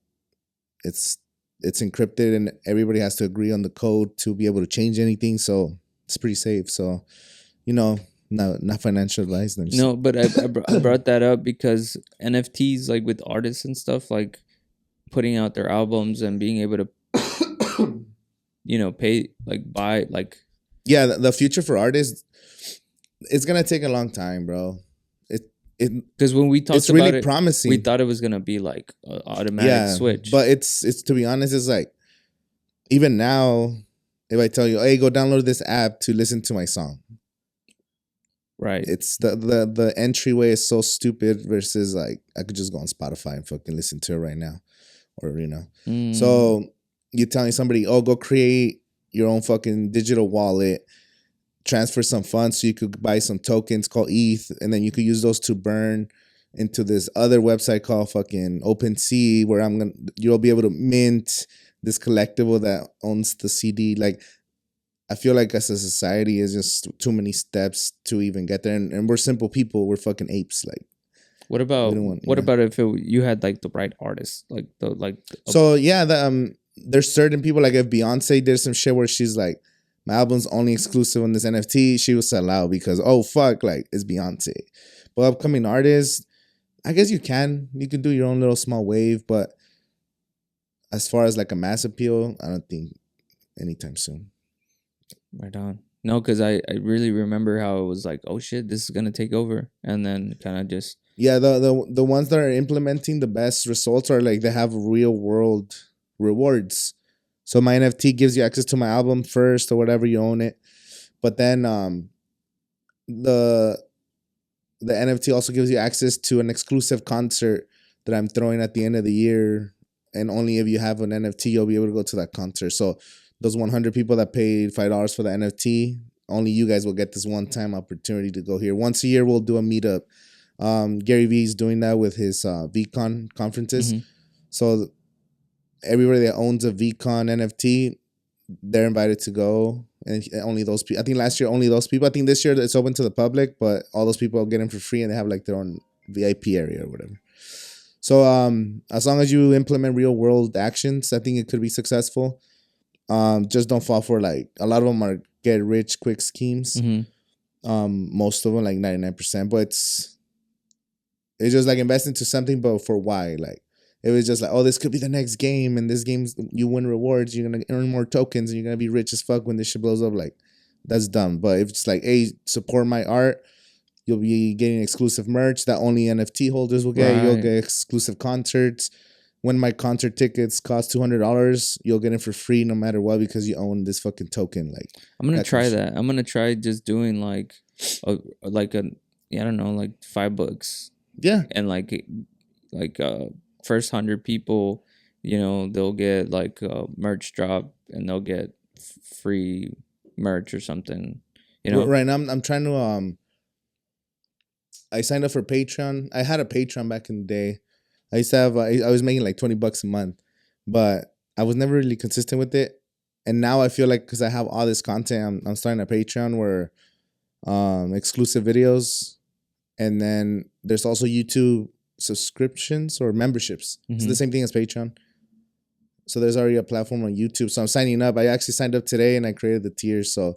It's encrypted and everybody has to agree on the code to be able to change anything. So it's pretty safe. So, not financial advice. No, but I brought that up because NFTs, like with artists and stuff, like putting out their albums and being able to, pay, like buy, like. Yeah, the future for artists, it's going to take a long time, bro. Because when we talked it's about really it, promising. We thought it was gonna be like an automatic switch. But it's to be honest, it's like even now, if I tell you, hey, go download this app to listen to my song, right? It's the entryway is so stupid versus like I could just go on Spotify and fucking listen to it right now, or So you're telling somebody, oh, go create your own fucking digital wallet, transfer some funds so you could buy some tokens called ETH, and then you could use those to burn into this other website called fucking OpenSea, where you'll be able to mint this collectible that owns the CD. Like, I feel like as a society is just too many steps to even get there, and we're simple people. We're fucking apes. Like, what about if you had like the right artist, like So yeah, there's certain people, like if Beyonce did some shit where she's like, my album's only exclusive on this NFT, she will sell out because, oh, fuck, like, it's Beyonce. But upcoming artists, I guess you can do your own little small wave, but as far as like a mass appeal, I don't think anytime soon. Right on. No, because I really remember how it was like, oh shit, this is going to take over. And then kind of just. Yeah, the ones that are implementing the best results are like they have real world rewards. So my NFT gives you access to my album first or whatever, you own it. But then the NFT also gives you access to an exclusive concert that I'm throwing at the end of the year. And only if you have an NFT, you'll be able to go to that concert. So those 100 people that paid $5 for the NFT, only you guys will get this one-time opportunity to go here. Once a year, we'll do a meetup. Gary Vee's doing that with his VCon conferences. Mm-hmm. So everybody that owns a VCon NFT, they're invited to go, and only those people. I think last year only those people. I think this year it's open to the public, but all those people get in for free, and they have like their own VIP area or whatever. So as long as you implement real world actions, I think it could be successful. Just don't fall for like a lot of them are get rich quick schemes. Mm-hmm. Most of them, like 99%, but it's just like invest into something, but for why? Like, it was just like, oh, this could be the next game, and this game's you win rewards, you're gonna earn more tokens, and you're gonna be rich as fuck when this shit blows up. Like, that's dumb. But if it's like, hey, support my art, you'll be getting exclusive merch that only NFT holders will get. Right. You'll get exclusive concerts. when my concert tickets cost $200, you'll get it for free no matter what because you own this fucking token. Like, I'm gonna try that. I'm gonna try just doing like I don't know, like $5. Yeah. And like first 100 people, you know, they'll get like a merch drop and they'll get free merch or something. You know, right now I'm trying to I signed up for Patreon. I had a Patreon back in the day. I used to have I was making like $20 a month, but I was never really consistent with it. And now I feel like because I have all this content, I'm starting a Patreon where exclusive videos, and then there's also YouTube subscriptions or memberships. It's the same thing as Patreon. So there's already a platform on YouTube. So I'm signing up. I actually signed up today and I created the tiers. So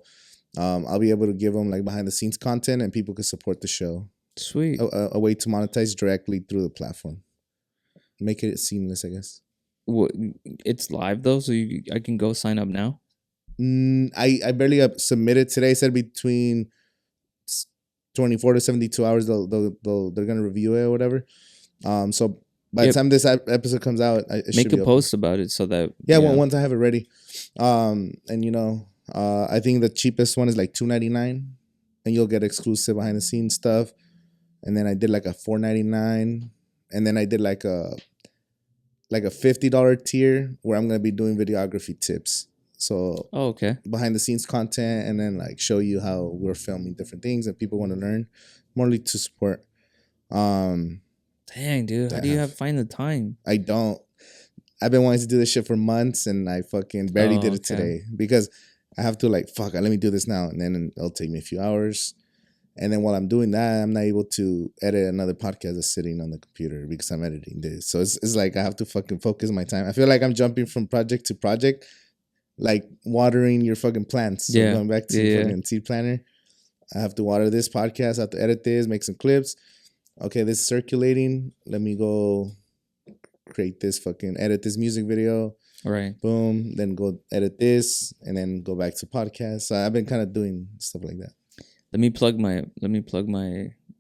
I'll be able to give them like behind the scenes content and people can support the show. Sweet. A way to monetize directly through the platform. Make it seamless, I guess. What, it's live though, so I can go sign up now? I barely submitted today. It said between 24 to 72 hours they're gonna review it or whatever. So by the time this episode comes out, it make a post about it so that once I have it ready. And you know, I think the cheapest one is like $2.99, and you'll get exclusive behind the scenes stuff. And then I did like a $4.99, and then I did like a $50 tier where I'm gonna be doing videography tips. So okay, behind the scenes content, and then like show you how we're filming different things that people want to learn, morely to support. Dang, dude, how do you find the time? I don't. I've been wanting to do this shit for months, and I fucking barely did it today because I have to like let me do this now, and then it'll take me a few hours. And then while I'm doing that, I'm not able to edit another podcast that's sitting on the computer because I'm editing this. So it's like I have to fucking focus my time. I feel like I'm jumping from project to project, like watering your fucking plants. So going back to fucking seed planner, I have to water this podcast. I have to edit this, make some clips. Okay, this is circulating. Let me go create this edit this music video. Right. Boom. Then go edit this and then go back to podcast. So I've been kind of doing stuff like that. Let me plug my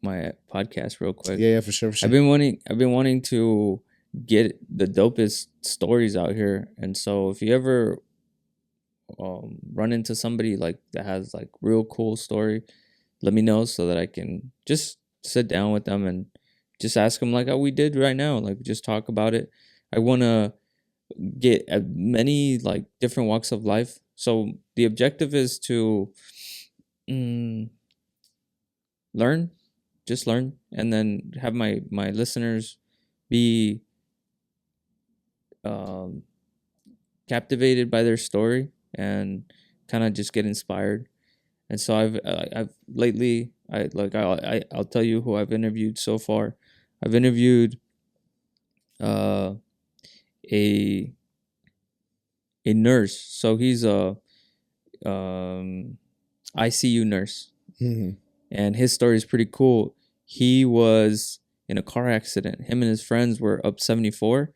podcast real quick. Yeah, for sure. I've been wanting to get the dopest stories out here, and so if you ever run into somebody like that has like real cool story, let me know so that I can just sit down with them and just ask them like how we did right now, like just talk about it. I want to get many like different walks of life. So the objective is to learn, and then have my listeners be captivated by their story and kind of just get inspired. And so I've lately I'll tell you who I've interviewed so far. I've interviewed a nurse. So he's a ICU nurse. Mm-hmm. And his story is pretty cool. He was in a car accident. Him and his friends were up 74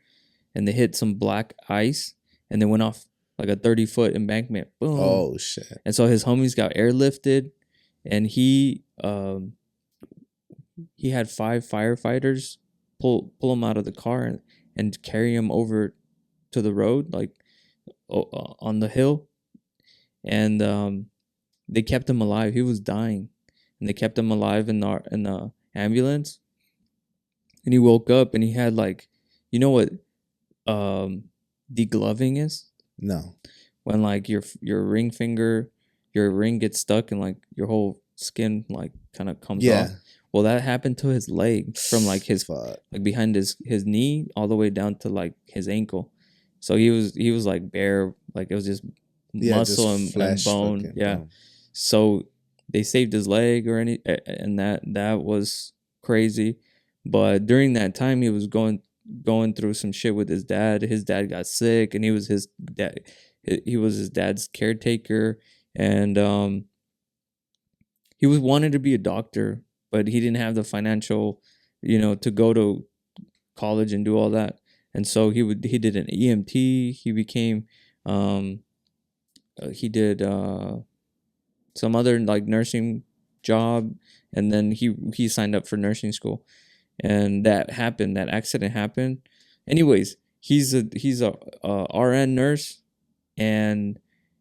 and they hit some black ice and they went off like a 30-foot embankment. Boom. Oh, shit. And so his homies got airlifted, and he had 5 firefighters pull him out of the car and carry him over to the road, like on the hill. And they kept him alive. He was dying. And they kept him alive in the ambulance. And he woke up and he had like, you know what degloving is? No. When like your ring finger, your ring gets stuck and like your whole skin like kind of comes off. Well, that happened to his leg from like his like behind his knee all the way down to like his ankle. So he was like bare, like it was just muscle just and bone. Yeah. Bone. So they saved his leg and that was crazy. But during that time, he was going through some shit with his dad. His dad got sick, and he was his dad. He was his dad's caretaker, and he was wanted to be a doctor, but he didn't have the financial, to go to college and do all that. And so he did an EMT. He became he did some other like nursing job, and then he signed up for nursing school. And that accident happened. Anyways, he's a RN nurse, and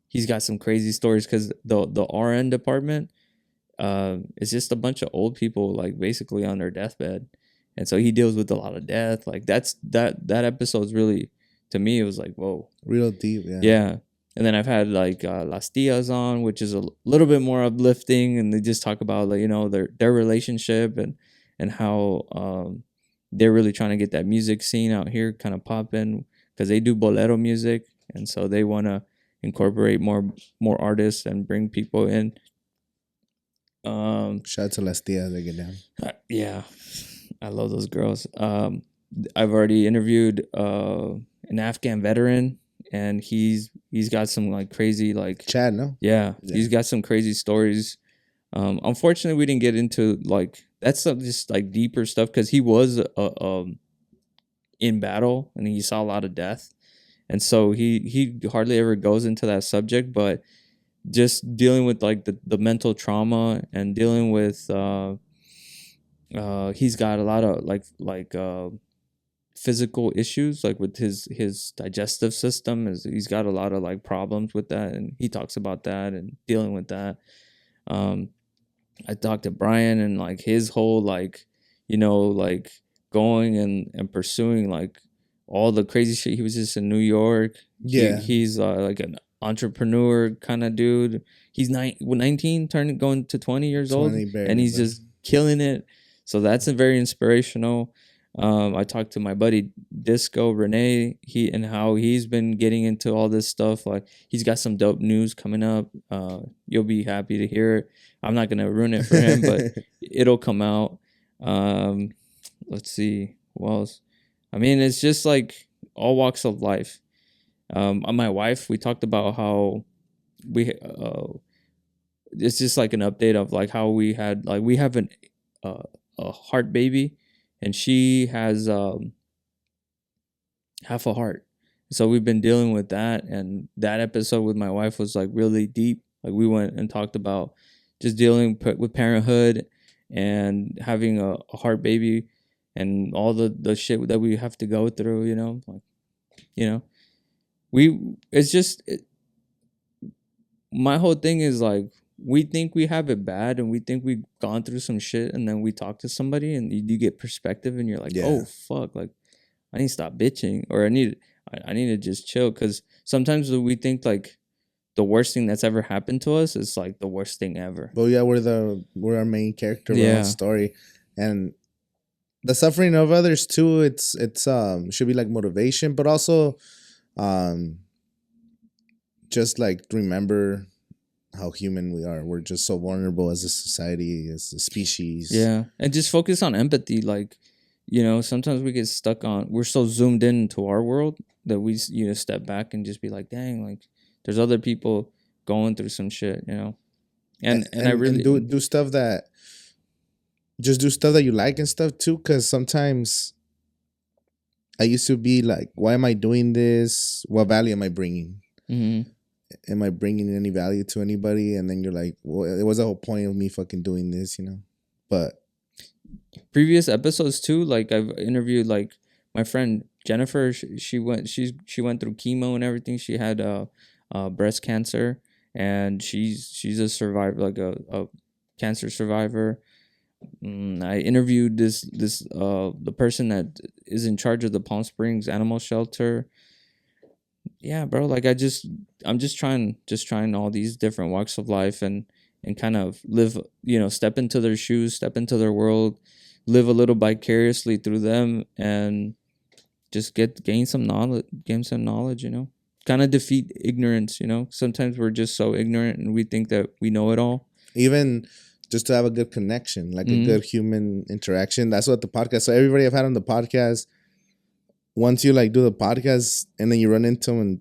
he's got some crazy stories because the RN department, it's just a bunch of old people like basically on their deathbed, and so he deals with a lot of death. Like that episode's really, to me, it was like, whoa, real deep. Yeah. And then I've had like Las Tias on, which is a little bit more uplifting, and they just talk about like, you know, their relationship and how they're really trying to get that music scene out here kind of popping because they do bolero music, and so they want to incorporate more artists and bring people in. Shout out to Las Tias, they get down. Yeah, I love those girls. I've already interviewed an Afghan veteran, and he's got some like crazy like Chad, no? Yeah, he's got some crazy stories. Unfortunately, we didn't get into like that's just like deeper stuff because he was in battle and he saw a lot of death, and so he hardly ever goes into that subject. But just dealing with like the mental trauma and dealing with he's got a lot of like physical issues like with his digestive system. He's got a lot of like problems with that, and he talks about that and dealing with that. I talked to Brian and like his whole like, you know, like going and pursuing like all the crazy shit. He was just in New York. He's like an entrepreneur kind of dude. He's 19 going to 20 years old, and he's just killing it. So that's a very inspirational. I talked to my buddy Disco Renee, and how he's been getting into all this stuff. Like he's got some dope news coming up. You'll be happy to hear it. I'm not gonna ruin it for him, but it'll come out. Let's see what else. I mean, it's just like all walks of life. My wife, we talked about how we it's just like an update of like how we have a heart baby, and she has half a heart. So we've been dealing with that, and that episode with my wife was like really deep. Like we went and talked about just dealing with parenthood and having a heart baby and all the shit that we have to go through, you know, like, you know, my whole thing is like, we think we have it bad and we think we've gone through some shit, and then we talk to somebody and you get perspective and you're like, oh fuck, like I need to stop bitching, or I need to just chill. Because sometimes we think like the worst thing that's ever happened to us is like the worst thing ever. But yeah, we're our main character of our story, and the suffering of others too. It's should be like motivation, but also just like remember how human we are. We're just so vulnerable as a society, as a species. Yeah, and just focus on empathy. Like, you know, sometimes we get stuck on, we're so zoomed into our world that we, you know, step back and just be like, dang, like there's other people going through some shit, you know. And I really do stuff that you like and stuff too, because sometimes I used to be like, why am I doing this? What value am I bringing? Mm-hmm. Am I bringing any value to anybody? And then you're like, well, it was the whole point of me fucking doing this, you know. But previous episodes too, like I've interviewed like my friend Jennifer. She went through chemo and everything. She had breast cancer, and she's a survivor, like a cancer survivor. I interviewed the person that is in charge of the Palm Springs animal shelter. Yeah, bro, like I'm just trying all these different walks of life and kind of live, you know, step into their shoes, step into their world, live a little vicariously through them, and just gain some knowledge, you know, kind of defeat ignorance, you know. Sometimes we're just so ignorant and we think that we know it all. Even just to have a good connection, like a good human interaction. That's what the podcast. So everybody I've had on the podcast, once you like do the podcast and then you run into them, and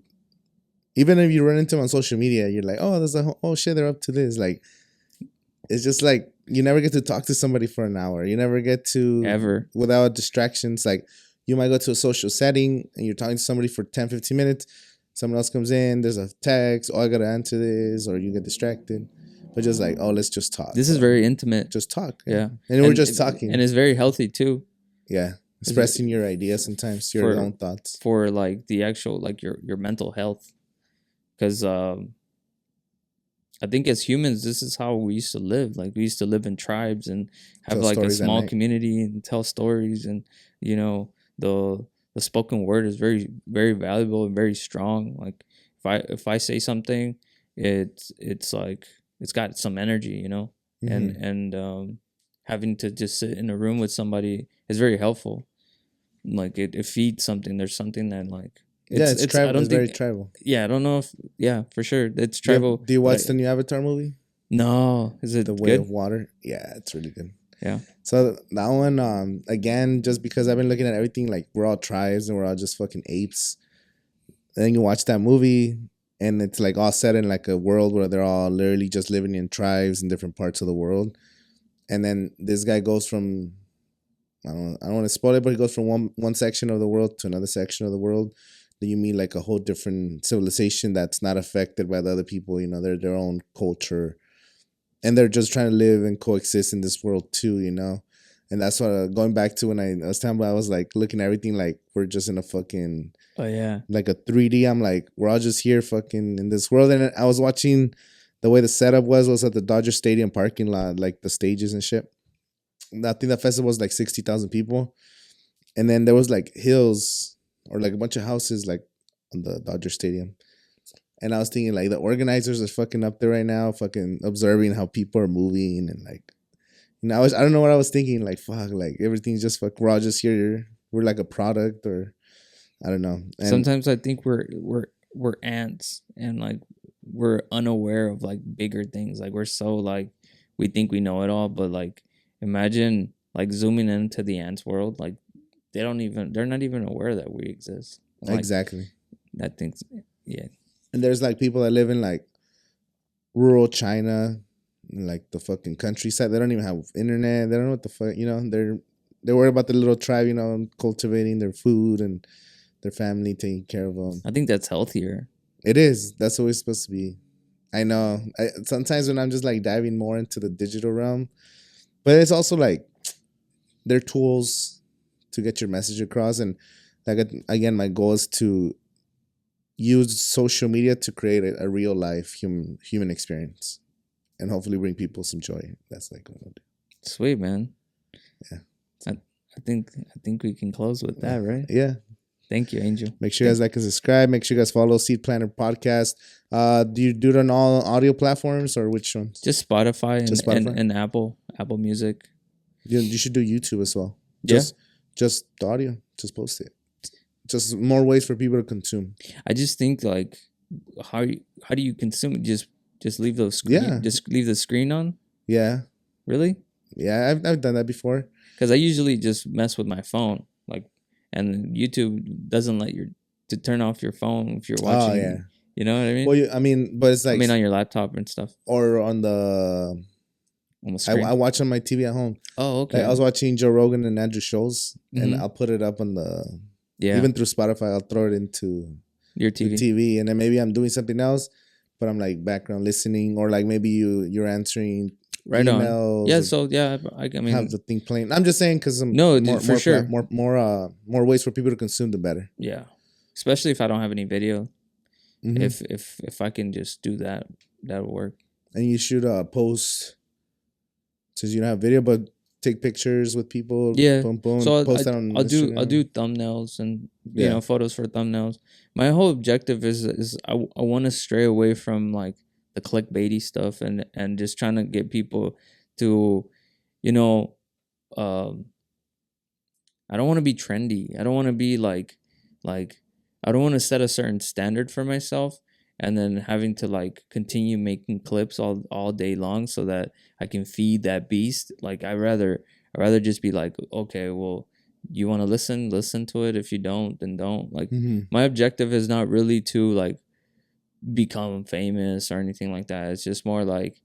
even if you run into them on social media, you're like, oh, oh shit, they're up to this. Like, it's just like you never get to talk to somebody for an hour. You never get to ever without distractions. Like you might go to a social setting and you're talking to somebody for 10, 15 minutes. Someone else comes in, there's a text, oh, I got to answer this, or you get distracted. But just like, oh, let's just talk. This is very intimate. Just talk. Yeah. And we're just talking. And it's very healthy too. Yeah. expressing your ideas sometimes, your own thoughts for like the actual like your mental health. Because I think as humans, this is how we used to live. Like we used to live in tribes and have like a small community and tell stories, and you know the spoken word is very very valuable and very strong. Like if I say something, it's like it's got some energy, you know, and having to just sit in a room with somebody is very helpful. Like it feeds something. There's something that like it's tribal. I don't think very tribal. Yeah, I don't know if for sure it's tribal. Do you watch the new Avatar movie? No, is it The Way of Water? Yeah, it's really good. Yeah. So that one, again, just because I've been looking at everything, like we're all tribes and we're all just fucking apes. And then you watch that movie, and it's like all set in like a world where they're all literally just living in tribes in different parts of the world. And then this guy goes from, I don't want to spoil it, but he goes from one section of the world to another section of the world. Then you meet like a whole different civilization that's not affected by the other people. You know, they're their own culture, and they're just trying to live and coexist in this world too. You know, and that's what going back to when I was talking about. I was like looking at everything like we're just in a fucking like a 3D. I'm like we're all just here fucking in this world. And I was watching the way the setup was at the Dodger Stadium parking lot, like the stages and shit. I think that festival was like 60,000 people, and then there was like hills or like a bunch of houses like on the Dodger Stadium. And I was thinking like the organizers are fucking up there right now, fucking observing how people are moving, and like, you know, I don't know what I was thinking. Like fuck, like everything's just fuck. We're all just here. We're like a product, or I don't know. And sometimes I think we're ants, and like we're unaware of like bigger things. Like we're so like we think we know it all, but like imagine like zooming into the ants world. Like they're not even aware that we exist. Like, exactly. That thing's And there's like people that live in like rural China, like the fucking countryside. They don't even have internet. They don't know what the fuck, you know. They're worried about the little tribe, you know, cultivating their food and their family, taking care of them. I think that's healthier. It is. That's what it's supposed to be. I know. Sometimes when I'm just like diving more into the digital realm, but it's also like they're tools to get your message across. And like again, my goal is to use social media to create a real life human experience, and hopefully bring people some joy. That's like what I'll do. Sweet, man. Yeah. I think we can close with that, right? Yeah. Thank you, Angel. Make sure you guys like and subscribe. Make sure you guys follow Seed Planner Podcast. Do you do it on all audio platforms or which ones? Just Spotify and Apple Music. You should do YouTube as well. Yeah. Just the audio. Just post it. Just more ways for people to consume. I just think like how do you consume it? Just leave the screen. Yeah. Just leave the screen on. Yeah. Really? Yeah, I've done that before. Because I usually just mess with my phone, like, and YouTube doesn't let you to turn off your phone if you're watching. Oh yeah. You know what I mean? Well, but it's like on your laptop and stuff, or on the screen. I watch on my TV at home. Oh, okay. Like I was watching Joe Rogan and Andrew Schultz, and I'll put it up on the even through Spotify. I'll throw it into your TV. TV, and then maybe I'm doing something else, but I'm like background listening, or like maybe you're answering emails. On. Yeah. So yeah, I mean, have the thing playing. I'm just saying because more ways for people to consume, the better. Yeah, especially if I don't have any video. If I can just do that, that'll work. And you should post. Since you don't have video, but take pictures with people. Yeah. Boom, boom, so post that on Instagram. I'll do thumbnails and you know photos for thumbnails. My whole objective is I want to stray away from like the clickbaity stuff and just trying to get people to, you know, I don't want to be trendy. I don't want to be like I don't want to set a certain standard for myself and then having to like continue making clips all day long so that I can feed that beast. Like I rather just be like, okay, well, you want to listen to it. If you don't, then don't. Like my objective is not really to like become famous or anything like that. It's just more like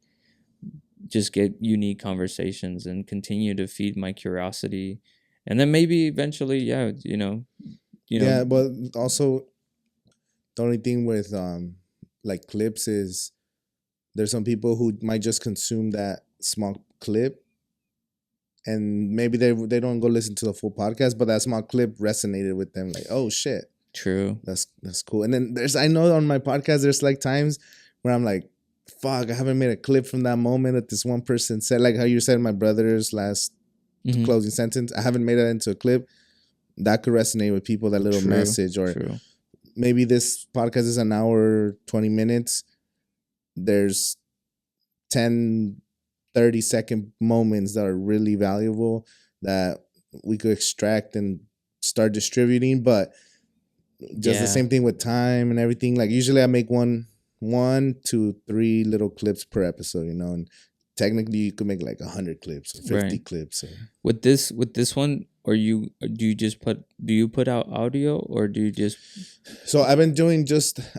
just get unique conversations and continue to feed my curiosity. And then maybe eventually, you know. Yeah, but also the only thing with like clips is there's some people who might just consume that small clip and maybe they don't go listen to the full podcast, but that small clip resonated with them. Like, oh shit, true. That's cool. And then I know on my podcast there's like times where I'm like, fuck, I haven't made a clip from that moment that this one person said, like how you said my brother's last closing sentence. I haven't made that into a clip. That could resonate with people, that little message. Or maybe this podcast is an hour, 20 minutes. There's 10, 30-second moments that are really valuable that we could extract and start distributing. But just the same thing with time and everything. Like usually I make 1 to 3 little clips per episode, you know, and technically you could make like 100 clips or 50 clips. Or... With this one, or do you put out audio, or do you just... So I've been doing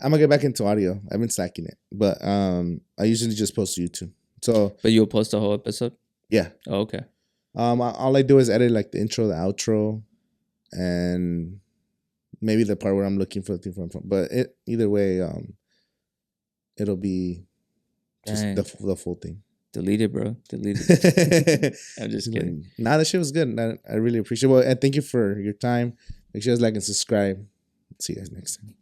I'm gonna get back into audio. I've been slacking it, but I usually just post to YouTube. So, but you'll post a whole episode? Yeah. Oh, okay. All I do is edit like the intro, the outro, and maybe the part where I'm looking for the thing from. But either way, it'll be just the full thing. Delete it, bro. Delete it. I'm just kidding. Nah, that shit was good. I really appreciate it. Well, and thank you for your time. Make sure you guys like and subscribe. See you guys next time.